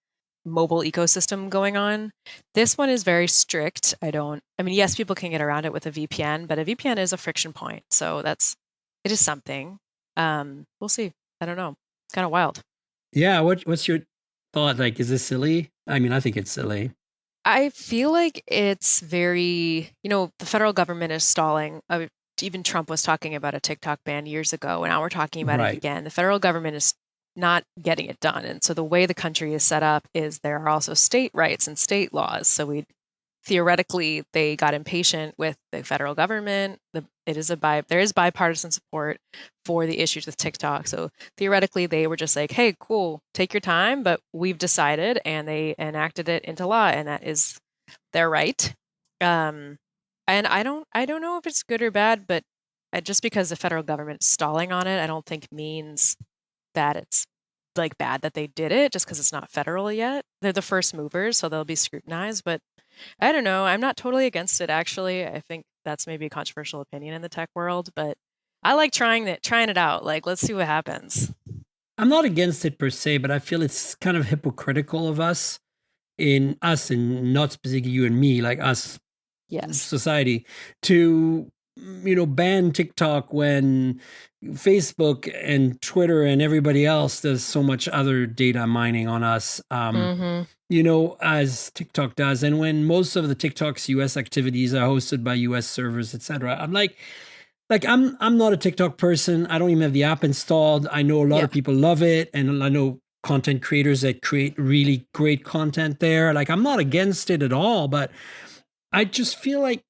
mobile ecosystem going on. This one is very strict. Yes, people can get around it with a VPN, but a VPN is a friction point. So it is something. We'll see. I don't know. It's kind of wild. Yeah. What's your thought? Like, is this silly? I mean, I think it's silly. I feel like it's very, the federal government is stalling. Even Trump was talking about a TikTok ban years ago, and now we're talking about it Right. again. The federal government is not getting it done. And so the way the country is set up is there are also state rights and state laws. So theoretically they got impatient with the federal government. There is bipartisan support for the issues with TikTok. So theoretically they were just like, hey, cool, take your time, but we've decided, and they enacted it into law, and that is their right. And I don't know if it's good or bad, but just because the federal government's stalling on it, I don't think means that it's like bad that they did it just because it's not federal yet. They're the first movers, so they'll be scrutinized. But I don't know. I'm not totally against it, actually. I think that's maybe a controversial opinion in the tech world, but I like trying it out. Like, let's see what happens. I'm not against it per se, but I feel it's kind of hypocritical of us, and not specifically you and me, like us, Yes. society, to ban TikTok when Facebook and Twitter and everybody else does so much other data mining on us, as TikTok does, and when most of the TikTok's US activities are hosted by US servers, etc. I'm like I'm not a TikTok person. I don't even have the app installed. I know a lot of people love it, and I know content creators that create really great content there. Like, I'm not against it at all, but I just feel like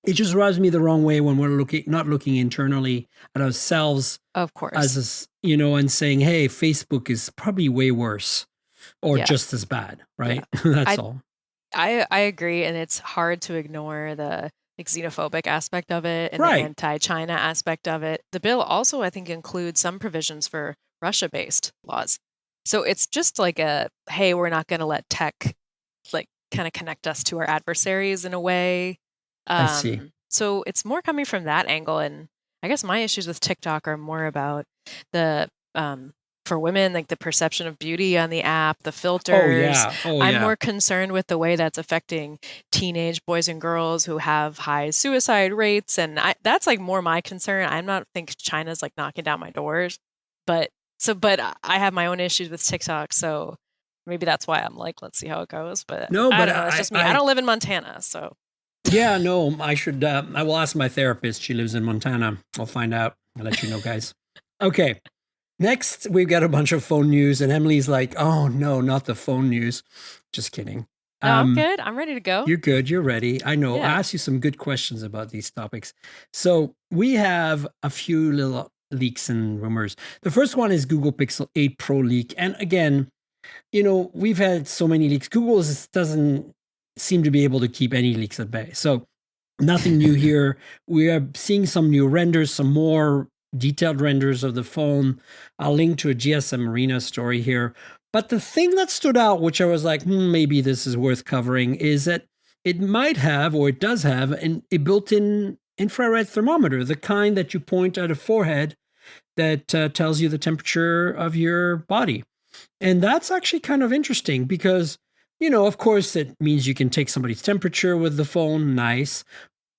it just rubs me the wrong way when we're not looking internally at ourselves, of course, as and saying, hey, Facebook is probably way worse or just as bad, right? Yeah. That's all. I agree, and it's hard to ignore the xenophobic aspect of it and the anti-China aspect of it. The bill also, I think, includes some provisions for Russia-based laws. So it's just like hey, we're not going to let tech like kind of connect us to our adversaries in a way. I see. So it's more coming from that angle. And I guess my issues with TikTok are more about the for women, like the perception of beauty on the app, the filters. I'm more concerned with the way that's affecting teenage boys and girls who have high suicide rates. And that's like more my concern. I'm not think China's like knocking down my doors, but I have my own issues with TikTok. So maybe that's why I'm like, let's see how it goes. But no, I don't know. It's just me. I don't live in Montana, so. Yeah, no, I should. I will ask my therapist. She lives in Montana. I'll find out. I'll let you know, guys. Okay. Next, we've got a bunch of phone news, and Emily's like, oh, no, not the phone news. Just kidding. No, I'm good. I'm ready to go. You're good. You're ready. I know. I asked you some good questions about these topics. So we have a few little leaks and rumors. The first one is Google Pixel 8 Pro leak. And again, we've had so many leaks. Google doesn't seem to be able to keep any leaks at bay. So nothing new here. We are seeing some new renders, some more detailed renders of the phone. I'll link to a GSM Arena story here. But the thing that stood out, which I was like, maybe this is worth covering, is that it might have, or it does have, a built-in infrared thermometer, the kind that you point at a forehead that tells you the temperature of your body. And that's actually kind of interesting because, of course, it means you can take somebody's temperature with the phone. Nice.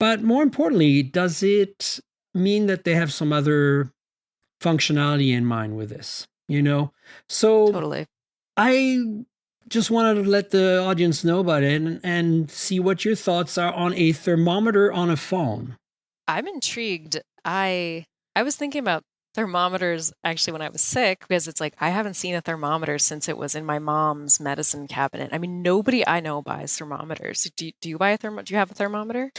But more importantly, does it mean that they have some other functionality in mind with this? So totally. I just wanted to let the audience know about it and see what your thoughts are on a thermometer on a phone. I'm intrigued. I was thinking about thermometers actually when I was sick, because it's like I haven't seen a thermometer since it was in my mom's medicine cabinet. I mean, nobody I know buys thermometers. Do you buy do you have a thermometer?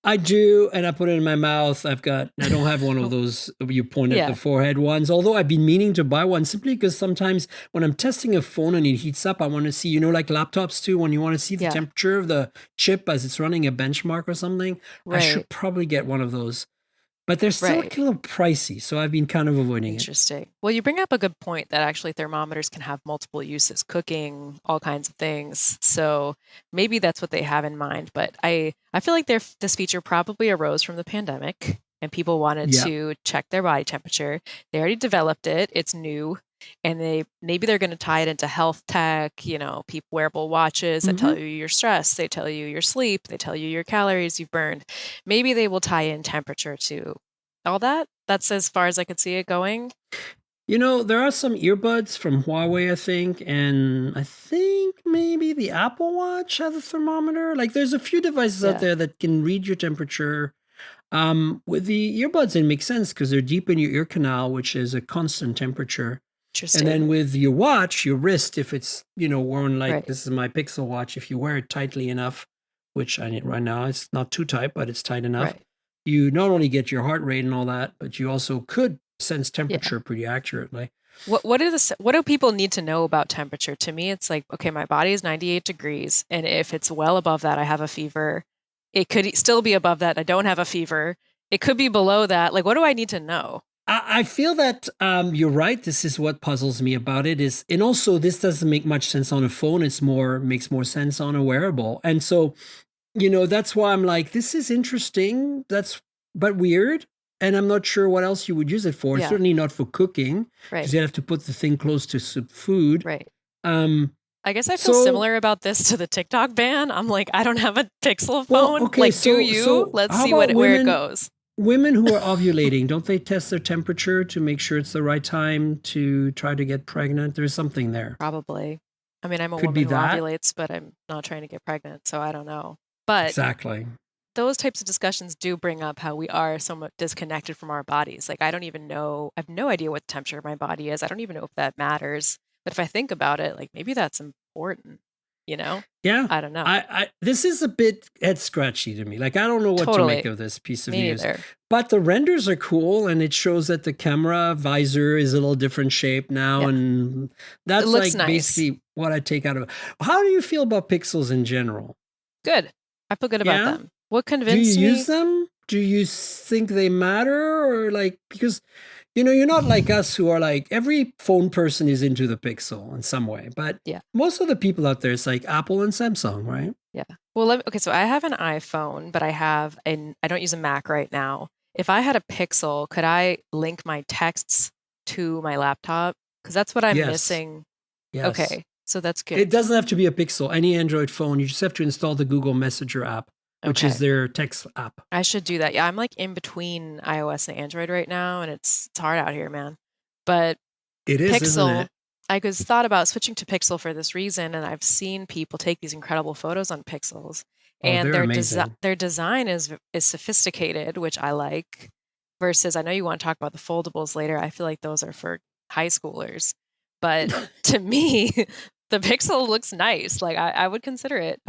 I do, and I put it in my mouth. I don't have one of those you point at the forehead ones, although I've been meaning to buy one simply because sometimes when I'm testing a phone and it heats up, I want to see, like laptops too, when you want to see the temperature of the chip as it's running a benchmark or something. Right. I should probably get one of those. But they're still a little pricey, so I've been kind of avoiding it. Interesting. Well, you bring up a good point that actually thermometers can have multiple uses, cooking, all kinds of things. So maybe that's what they have in mind. But I feel like this feature probably arose from the pandemic, and people wanted to check their body temperature. They already developed it. It's new. And maybe they're going to tie it into health tech, wearable watches that tell you your stress, they tell you your sleep, they tell you your calories you've burned. Maybe they will tie in temperature to all that. That's as far as I could see it going. There are some earbuds from Huawei, I think, and I think maybe the Apple Watch has a thermometer. Like, there's a few devices out there that can read your temperature. With the earbuds, it makes sense because they're deep in your ear canal, which is a constant temperature. Interesting. And then with your watch, your wrist, if it's, worn like this is my Pixel watch, if you wear it tightly enough, which I need right now. It's not too tight, but it's tight enough. Right. You not only get your heart rate and all that, but you also could sense temperature pretty accurately. What do people need to know about temperature? To me, it's like, okay, my body is 98 degrees, and if it's well above that, I have a fever. It could still be above that, I don't have a fever. It could be below that. Like, what do I need to know? I feel that you're right. This is what puzzles me about it is, and also this doesn't make much sense on a phone. Makes more sense on a wearable. And so, that's why I'm like, this is interesting. But weird. And I'm not sure what else you would use it for. Yeah. Certainly not for cooking, Right. because you have to put the thing close to food. Right. I guess I feel similar about this to the TikTok ban. I'm like, I don't have a Pixel phone. Well, okay, like, do you? Let's see where it goes. Women who are ovulating, don't they test their temperature to make sure it's the right time to try to get pregnant? There's something there. Probably. I mean, I'm a woman who ovulates, but I'm not trying to get pregnant, so I don't know. But exactly. Those types of discussions do bring up how we are somewhat disconnected from our bodies. Like, I don't even know, I have no idea what the temperature of my body is. I don't even know if that matters. But if I think about it, like, maybe that's important, Yeah. I don't know. This is a bit head scratchy to me. Like, I don't know what to make of this piece of news. Either. But the renders are cool, and it shows that the camera visor is a little different shape now. Yeah. And that's like nice. Basically what I take out of it. How do you feel about Pixels in general? Good. I feel good about them. What convinced me? Do you use them? Do you think they matter? Or like, because, you're not like us who are like, every phone person is into the Pixel in some way. But most of the people out there, it's like Apple and Samsung, right? Yeah. Well, so I have an iPhone, but I don't use a Mac right now. If I had a Pixel, could I link my texts to my laptop? Because that's what I'm missing. Yes. Okay. So that's good. It doesn't have to be a Pixel. Any Android phone, you just have to install the Google Messenger app, which is their text app. I should do that. Yeah, I'm like in between iOS and Android right now, and it's hard out here, man. But it is, Pixel, isn't it? I just thought about switching to Pixel for this reason, and I've seen people take these incredible photos on Pixels, and their design is sophisticated, which I like. Versus, I know you want to talk about the foldables later. I feel like those are for high schoolers, but to me, the Pixel looks nice. Like, I would consider it.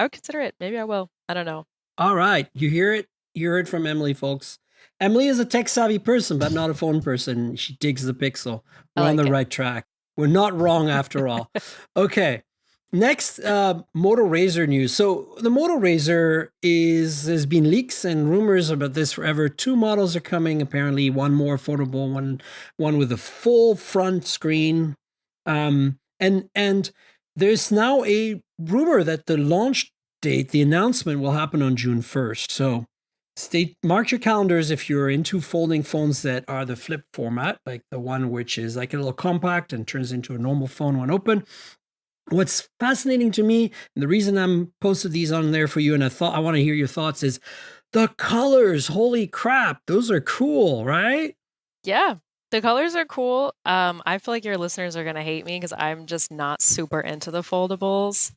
Maybe I will. I don't know. All right. You hear it. You heard from Emily, folks. Emily is a tech-savvy person, but not a phone person. She digs the Pixel. We're on the right track. We're not wrong after all. Okay. Next, Moto Razr news. So the Moto Razr there's been leaks and rumors about this forever. 2 models are coming, apparently. One more foldable, one with a full front screen. And there's now a rumor that the launch date, the announcement will happen on June 1st. So mark your calendars if you're into folding phones that are the flip format, like the one which is like a little compact and turns into a normal phone when open. What's fascinating to me, and the reason I'm posted these on there for you, and I want to hear your thoughts, is the colors. Holy crap, those are cool, right? Yeah. The colors are cool. I feel like your listeners are going to hate me because I'm just not super into the foldables.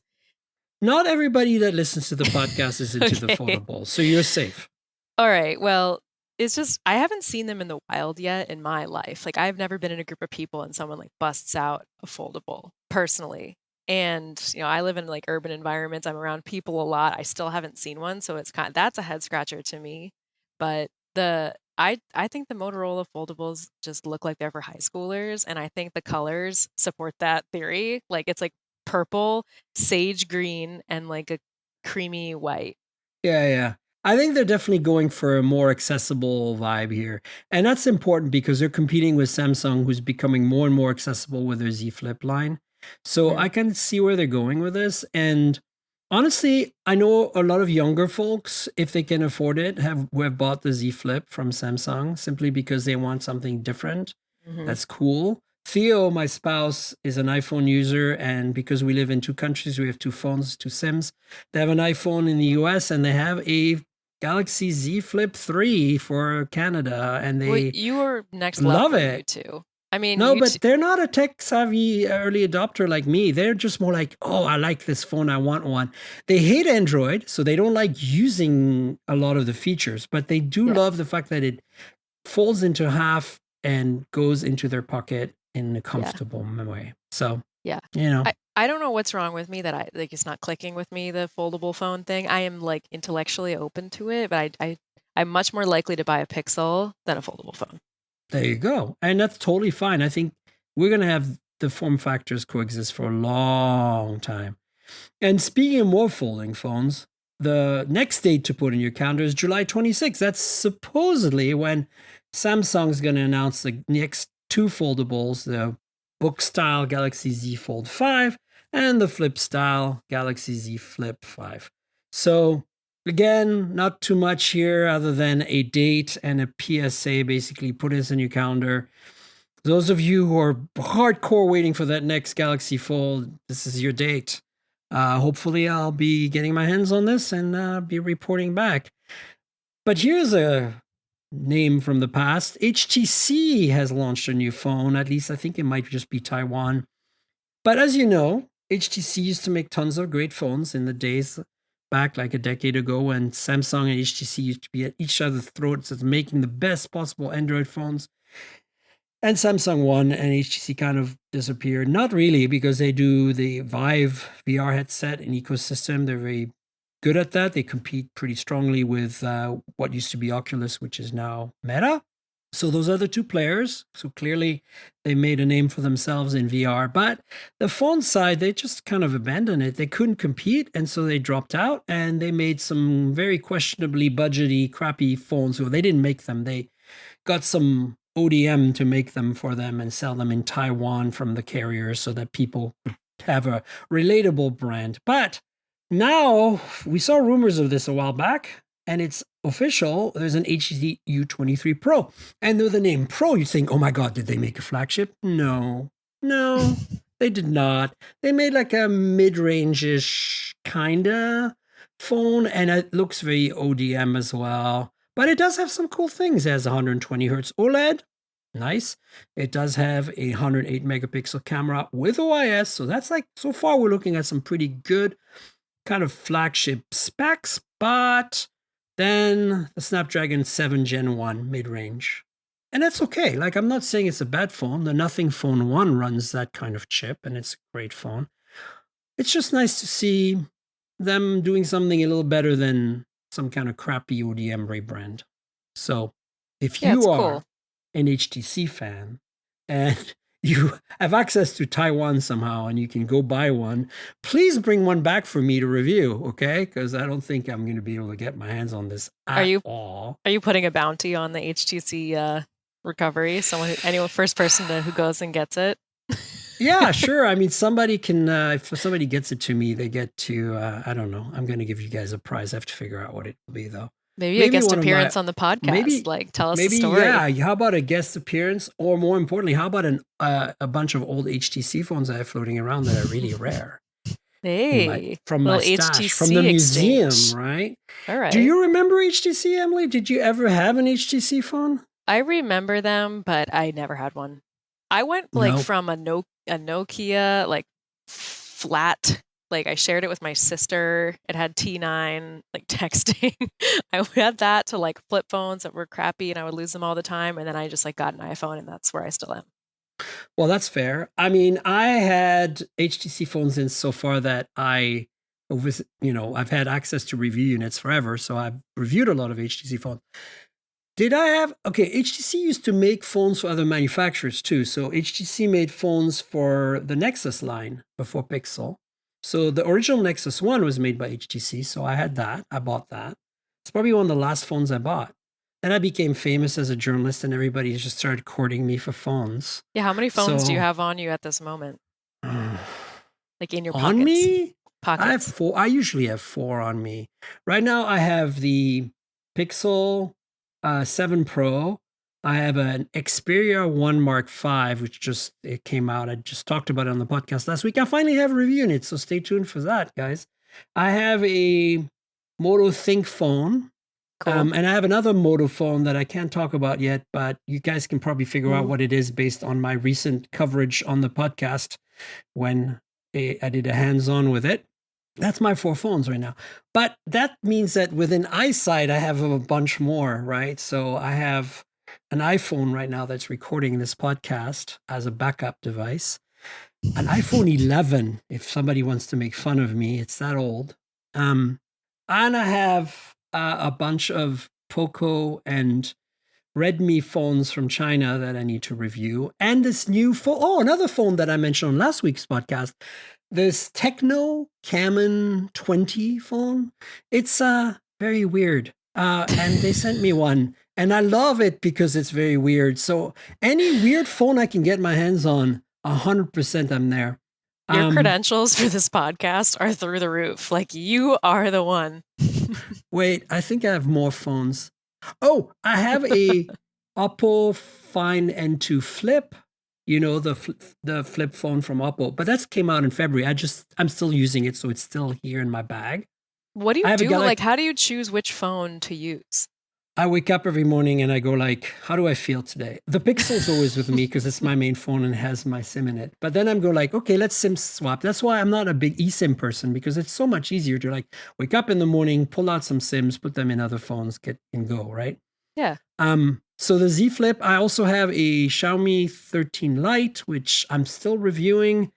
Not everybody that listens to the podcast is into the foldables, so you're safe. All right. Well, it's just, I haven't seen them in the wild yet in my life. Like, I've never been in a group of people and someone like busts out a foldable personally. And, I live in like urban environments. I'm around people a lot. I still haven't seen one. So that's a head scratcher to me. But I think the Motorola foldables just look like they're for high schoolers. And I think the colors support that theory. Like, it's like purple, sage green, and like a creamy white. Yeah. I think they're definitely going for a more accessible vibe here. And that's important because they're competing with Samsung, who's becoming more and more accessible with their Z Flip line. So I can see where they're going with this. And honestly, I know a lot of younger folks, if they can afford it, who have bought the Z Flip from Samsung simply because they want something different. Mm-hmm. That's cool. Theo, my spouse, is an iPhone user, and because we live in 2 countries, we have 2 phones, 2 SIMs. They have an iPhone in the US, and they have a Galaxy Z Flip 3 for Canada, and you were next level. Love it. You too. I mean, no, but they're not a tech-savvy early adopter like me. They're just more like, oh, I like this phone, I want one. They hate Android, so they don't like using a lot of the features, but they do love the fact that it folds into half and goes into their pocket in a comfortable way. So, I don't know what's wrong with me that it's not clicking with me, the foldable phone thing. I am like intellectually open to it, but I'm much more likely to buy a Pixel than a foldable phone. There you go. And that's totally fine. I think we're going to have the form factors coexist for a long time. And speaking of more folding phones, the next date to put in your calendar is July 26th. That's supposedly when Samsung's going to announce the next two foldables, the book style Galaxy Z Fold 5 and the flip style Galaxy Z Flip 5. So again, not too much here other than a date and a PSA. Basically, put this in your calendar. Those of you who are hardcore waiting for that next Galaxy Fold, this is your date. Hopefully, I'll be getting my hands on this and be reporting back. But here's a name from the past. HTC has launched a new phone. At least I think it might just be Taiwan. But as you know, HTC used to make tons of great phones in the days back like a decade ago when Samsung and HTC used to be at each other's throats as making the best possible Android phones. And Samsung won and HTC kind of disappeared. Not really, because they do the Vive VR headset and ecosystem. They're very good at that. They compete pretty strongly with what used to be Oculus, which is now Meta. So those are the two players. So clearly they made a name for themselves in VR. But the phone side, they just kind of abandoned it. They couldn't compete, and so they dropped out and they made some very questionably budgety, crappy phones. So they didn't make them. They got some ODM to make them for them and sell them in Taiwan from the carriers so that people have a relatable brand. But now we saw rumors of this a while back, and it's official. There's an HTC U33 Pro. And with the name Pro, you think, oh my God, did they make a flagship? No, they did not. They made like a mid-range-ish kind of phone, and it looks very ODM as well. But it does have some cool things. It has 120 hertz OLED. Nice. It does have a 108 megapixel camera with OIS. So that's like, so far we're looking at some pretty good kind of flagship specs. But then the Snapdragon 7 Gen 1 mid-range. And that's okay. Like, I'm not saying it's a bad phone. The Nothing Phone 1 runs that kind of chip, and it's a great phone. It's just nice to see them doing something a little better than some kind of crappy ODM rebrand. So if you are cool. An HTC fan and you have access to Taiwan somehow and you can go buy one, please bring one back for me to review, okay? Because I don't think I'm going to be able to get my hands on this at all. Are you putting a bounty on the HTC recovery? First person who goes and gets it? Yeah, sure. I mean, somebody can, if somebody gets it to me, they get to, I don't know. I'm going to give you guys a prize. I have to figure out what it will be, though. Maybe a guest appearance on the podcast. Tell us the story. Yeah, how about a guest appearance? Or more importantly, how about a bunch of old HTC phones I have floating around that are really rare? Hey, from my stash, HTC from the museum, right? All right. Do you remember HTC, Emily? Did you ever have an HTC phone? I remember them, but I never had one. I went from a Nokia, like flat, like I shared it with my sister. It had T9, like texting. I had that to like flip phones that were crappy and I would lose them all the time. And then I just like got an iPhone, and that's where I still am. Well, that's fair. I mean, I had HTC phones in so far that I've had access to review units forever. So I've reviewed a lot of HTC phones. HTC used to make phones for other manufacturers too. So HTC made phones for the Nexus line before Pixel. So the original Nexus 1 was made by HTC. So I had that. I bought that. It's probably one of the last phones I bought. Then I became famous as a journalist and everybody just started courting me for phones. Yeah, how many phones do you have on you at this moment? Like in your pockets? On me? Pockets. I have 4. I usually have 4 on me. Right now I have the Pixel 7 Pro. I have an Xperia 1 Mark V, which it came out. I just talked about it on the podcast last week. I finally have a review in it, so stay tuned for that, guys. I have a Moto Think phone. Cool. And I have another Moto phone that I can't talk about yet, but you guys can probably figure out what it is based on my recent coverage on the podcast when I did a hands-on with it. That's my 4 phones right now. But that means that within eyesight, I have a bunch more, right? So I have an iPhone right now that's recording this podcast as a backup device. an iPhone 11, if somebody wants to make fun of me. It's that old. And I have a bunch of Poco and Redmi phones from China that I need to review. And this new phone. Oh, another phone that I mentioned on last week's podcast. This Techno Camon 20 phone. It's very weird. And they sent me one. And I love it because it's very weird. So any weird phone I can get my hands on, 100% I'm there. Your credentials for this podcast are through the roof. Like, you are the one. Wait, I think I have more phones. Oh, I have a Oppo Find N2 Flip. You know, the flip phone from Oppo, but that came out in February. I'm still using it, so it's still here in my bag. What do you do? Like, how do you choose which phone to use? I wake up every morning and I go like, how do I feel today? The Pixel's always with me because it's my main phone and has my SIM in it. But then I'm go like, okay, let's SIM swap. That's why I'm not a big eSIM person, because it's so much easier to like wake up in the morning, pull out some SIMs, put them in other phones, get and go, right? Yeah. So the Z Flip, I also have a Xiaomi 13 Lite, which I'm still reviewing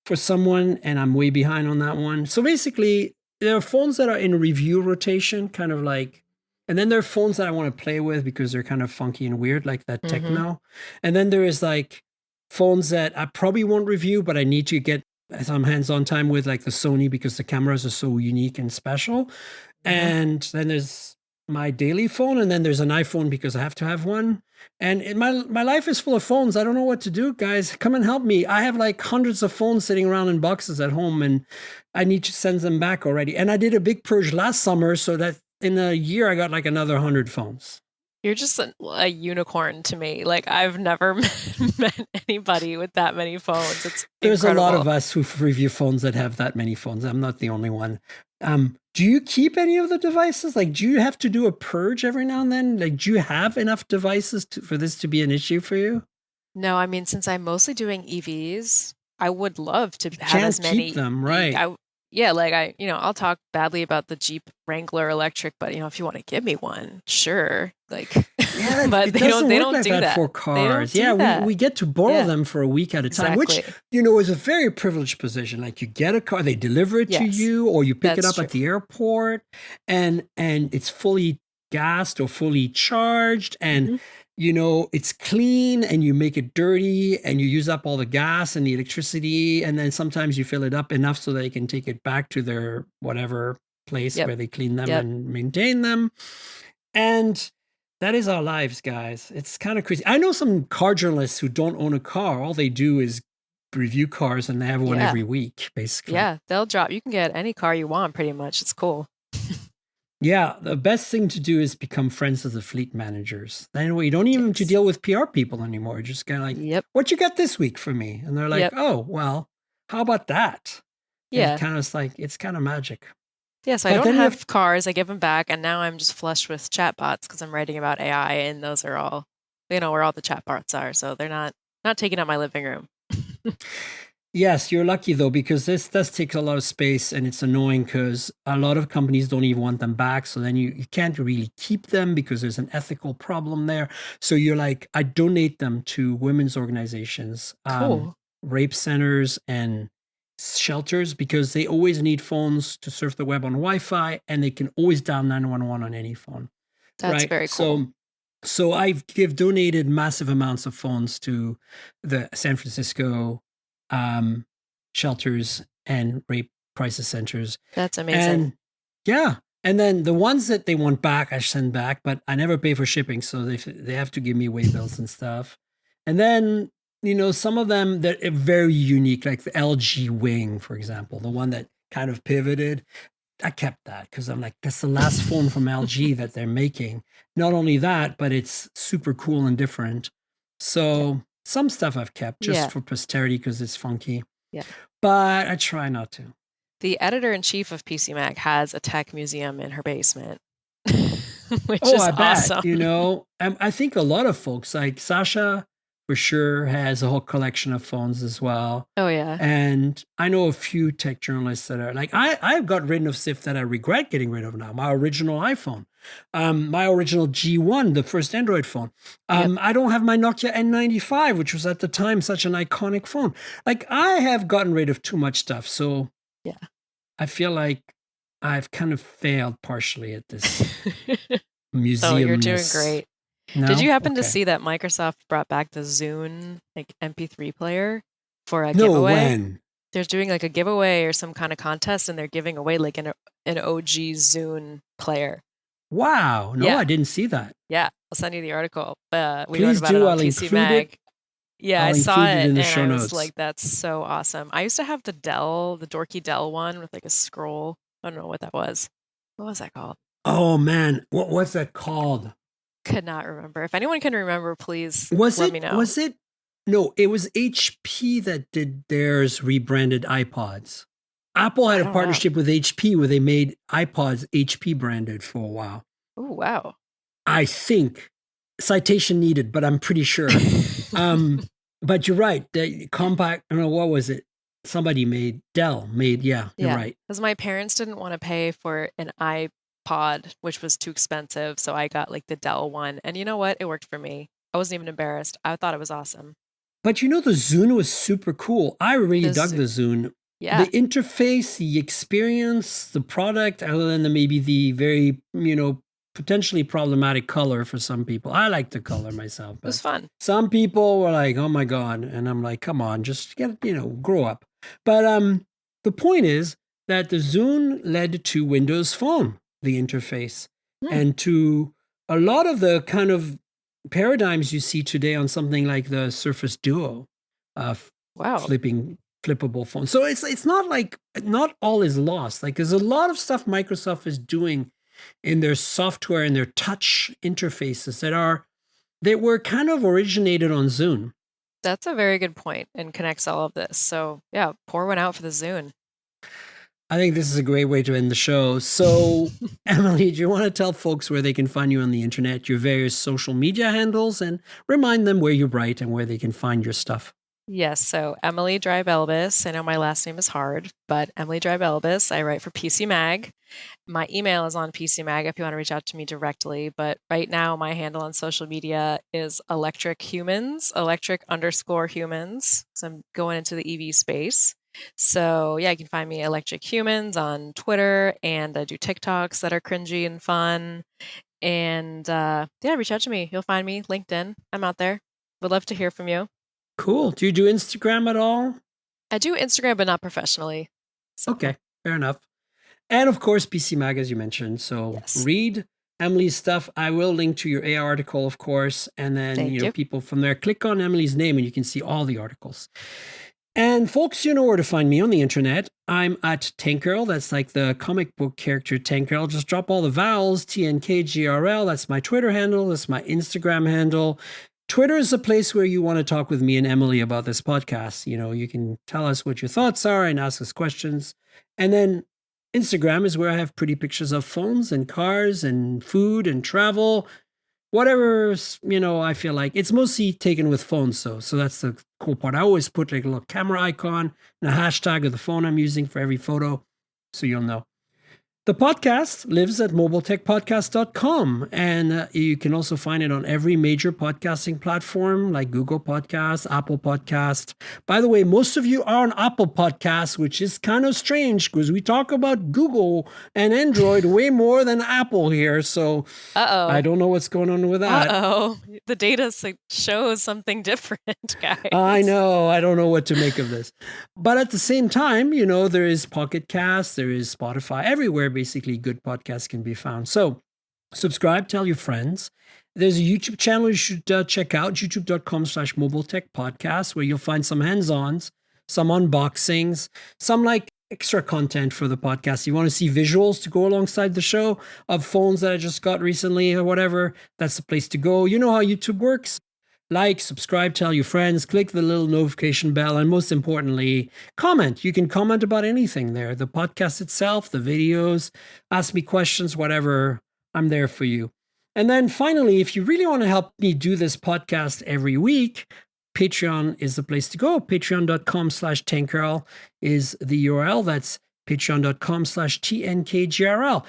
for someone, and I'm way behind on that one. So basically, there are phones that are in review rotation, kind of like, and then there are phones that I want to play with because they're kind of funky and weird, like that Techno. And then there is like phones that I probably won't review, but I need to get some hands-on time with, like the Sony, because the cameras are so unique and special. And then there's my daily phone, and then there's an iPhone because I have to have one. And my life is full of phones. I don't know what to do, guys. Come and help me. I have like hundreds of phones sitting around in boxes at home, and I need to send them back already. And I did a big purge last summer, so that in a year I got like another 100 phones. You're just a unicorn to me. Like, I've never met anybody with that many phones. It's There's incredible. a lot of us who review phones that have that many phones. I'm not the only one. Do you keep any of the devices? Like, do you have to do a purge every now and then? Like, do you have enough devices for this to be an issue for you? No, I mean, since I'm mostly doing EVs, I would love to have as many. Keep them, right? I'll talk badly about the Jeep Wrangler electric, but if you want to give me one, sure. Like, yeah, but they don't do that for cars. We get to borrow them for a week at a time, which is a very privileged position. Like, you get a car, they deliver it to you, or you pick it up at the airport, and it's fully gassed or fully charged, and it's clean, and you make it dirty, and you use up all the gas and the electricity, and then sometimes you fill it up enough so they can take it back to their whatever place where they clean them and maintain them. And that is our lives, guys. It's kind of crazy. I know some car journalists who don't own a car. All they do is review cars, and they have one every week, basically. Yeah, they'll drop. You can get any car you want, pretty much. It's cool. Yeah, the best thing to do is become friends with the fleet managers. Then you don't even have to deal with PR people anymore. Just kind of like, what you got this week for me? And they're like, oh, well, how about that? Yeah. It's kind of magic. Yeah, so I don't have cars. I give them back, and now I'm just flushed with chatbots because I'm writing about AI, and those are all, where all the chatbots are. So they're not taking up my living room. Yes, you're lucky though, because this does take a lot of space, and it's annoying because a lot of companies don't even want them back. So then you can't really keep them because there's an ethical problem there. So you're like, I donate them to women's organizations, rape centers, and shelters, because they always need phones to surf the web on Wi-Fi, and they can always dial 911 on any phone. That's very cool. So I've donated massive amounts of phones to the San Francisco shelters and rape crisis centers. That's amazing. And then the ones that they want back, I send back, but I never pay for shipping, so they have to give me way bills and stuff. And then some of them that are very unique, like the LG Wing, for example, the one that kind of pivoted. I kept that because I'm like, that's the last phone from LG that they're making. Not only that, but it's super cool and different. So some stuff I've kept just for posterity because it's funky. Yeah. But I try not to. The editor-in-chief of PCMag has a tech museum in her basement, which is awesome. I think a lot of folks, like Sasha for sure has a whole collection of phones as well. Oh, yeah. And I know a few tech journalists that are like, I've got rid of stuff that I regret getting rid of now. My original iPhone, my original G1, the first Android phone. I don't have my Nokia N95, which was at the time such an iconic phone. Like, I have gotten rid of too much stuff. So Yeah. I feel like I've kind of failed partially at this museum. Oh, you're doing great. No? Did you happen to Okay. see that Microsoft brought back the Zune like MP3 player for a No, giveaway? when? They're doing like a giveaway or some kind of contest, and they're giving away like an OG Zune player. Wow. No, Yeah. I didn't see that. Yeah, I'll send you the article. We wrote Please about do. it on I'll PC include it. Mag. Yeah, I I'll saw include it it in the and show I was notes. like, that's so awesome. I used to have the dorky Dell one with like a scroll. I don't know what that was. What was that called? Oh man, what's that called? Could not remember. If anyone can remember, please Was let it? me know. Was it? No, it was HP that did theirs rebranded iPods. Apple had I a don't know. partnership with HP where they made iPods HP branded for a while. Oh, wow. I think citation needed, but I'm pretty sure. But you're right. The compact. I don't know, what was it? Somebody made Dell made. Yeah, you're Yeah, right. because my parents didn't want to pay for an iPod, which was too expensive. So I got like the Dell one. And you know what? It worked for me. I wasn't even embarrassed. I thought it was awesome. But you know, the Zune was super cool. I really The dug Zu- the Zune. Yeah. The interface, the experience, the product, other than maybe the very, potentially problematic color for some people. I like the color myself, It was but fun. some people were like, "Oh my god!" And I'm like, "Come on, just get, grow up." But the point is that the Zune led to Windows Phone, the interface, and to a lot of the kind of paradigms you see today on something like the Surface Duo, Wow. flippable phone. So it's not like not all is lost. Like there's a lot of stuff Microsoft is doing in their software and their touch interfaces that were kind of originated on Zune. That's a very good point and connects all of this. So yeah, pour one out for the Zune. I think this is a great way to end the show. So, Emily, do you want to tell folks where they can find you on the internet, your various social media handles, and remind them where you write and where they can find your stuff? Yes, so Emily Dreibelbis. I know my last name is hard, but Emily Dreibelbis. I write for PCMag. My email is on PCMag if you want to reach out to me directly. But right now, my handle on social media is electric_humans. So I'm going into the EV space. So yeah, you can find me Electric Humans on Twitter, and I do TikToks that are cringy and fun. And yeah, reach out to me. You'll find me. LinkedIn. I'm out there. Would love to hear from you. Cool. Do you do Instagram at all? I do Instagram, but not professionally. So. Okay, fair enough. And of course, PC Mag, as you mentioned. So read Emily's stuff. I will link to your AI article, of course. And then, people from there, click on Emily's name and you can see all the articles. And folks, you know where to find me on the internet. I'm at Tankgirl. That's like the comic book character Tankgirl. Just drop all the vowels, TNKGRL. That's my Twitter handle. That's my Instagram handle. Twitter is a place where you want to talk with me and Emily about this podcast. You can tell us what your thoughts are and ask us questions. And then Instagram is where I have pretty pictures of phones and cars and food and travel, whatever, I feel like. It's mostly taken with phones, so that's the cool part. I always put like a little camera icon and a hashtag of the phone I'm using for every photo, so you'll know. The podcast lives at mobiletechpodcast.com, and you can also find it on every major podcasting platform like Google Podcasts, Apple Podcasts. By the way, most of you are on Apple Podcasts, which is kind of strange because we talk about Google and Android way more than Apple here. So I don't know what's going on with that. The data shows something different, guys. I know. I don't know what to make of this. But at the same time, there is Pocket Cast, there is Spotify, everywhere basically good podcasts can be found. So subscribe, tell your friends. There's a YouTube channel you should check out, youtube.com/mobiletechpodcast, where you'll find some hands-ons, some unboxings, some like extra content for the podcast. You want to see visuals to go alongside the show of phones that I just got recently or whatever, that's the place to go. You know how YouTube works. Like, subscribe, tell your friends, click the little notification bell, and most importantly, comment. You can comment about anything there. The podcast itself, the videos, ask me questions, whatever. I'm there for you. And then finally, if you really want to help me do this podcast every week, Patreon is the place to go. Patreon.com/TankGirl is the URL. That's patreon.com/TNKGRL.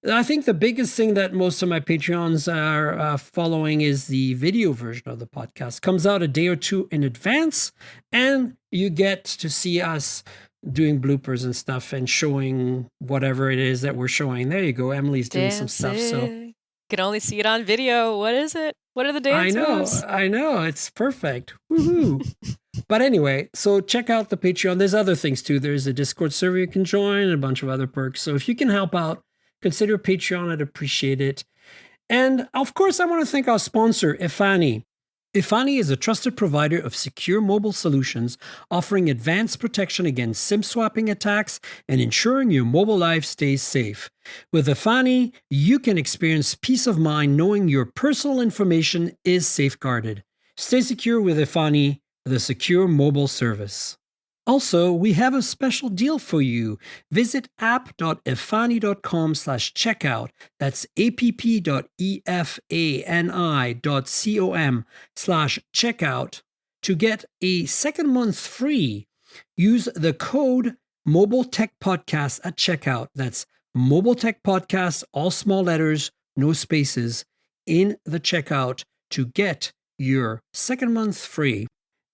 I think the biggest thing that most of my Patreons are following is the video version of the podcast. Comes out a day or two in advance, and you get to see us doing bloopers and stuff and showing whatever it is that we're showing. There you go. Emily's doing some stuff. So you can only see it on video. What is it? What are the dance moves? I know. It's perfect. Woohoo. But anyway, so check out the Patreon. There's other things too. There's a Discord server you can join and a bunch of other perks. So if you can help out, consider Patreon. I'd appreciate it. And of course, I want to thank our sponsor, Efani. Efani is a trusted provider of secure mobile solutions, offering advanced protection against SIM swapping attacks and ensuring your mobile life stays safe. With Efani, you can experience peace of mind knowing your personal information is safeguarded. Stay secure with Efani, the secure mobile service. Also, we have a special deal for you. Visit app.efani.com/checkout. That's app.efani.com/checkout to get a second month free. Use the code Mobile Tech Podcast at checkout. That's Mobile Tech Podcast, all small letters, no spaces, in the checkout to get your second month free.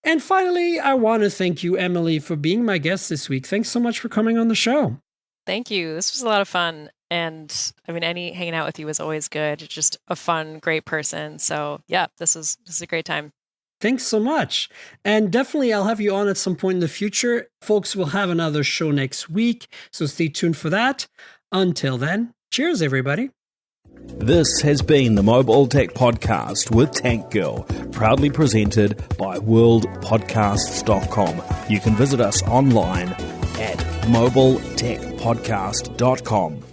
And finally, I want to thank you, Emily, for being my guest this week. Thanks so much for coming on the show. Thank you. This was a lot of fun. And I mean, hanging out with you was always good. You're just a fun, great person. So yeah, this is a great time. Thanks so much. And definitely I'll have you on at some point in the future. Folks, we'll have another show next week, so stay tuned for that. Until then, cheers, everybody. This has been the Mobile Tech Podcast with Tank Girl, proudly presented by worldpodcasts.com. You can visit us online at mobiletechpodcast.com.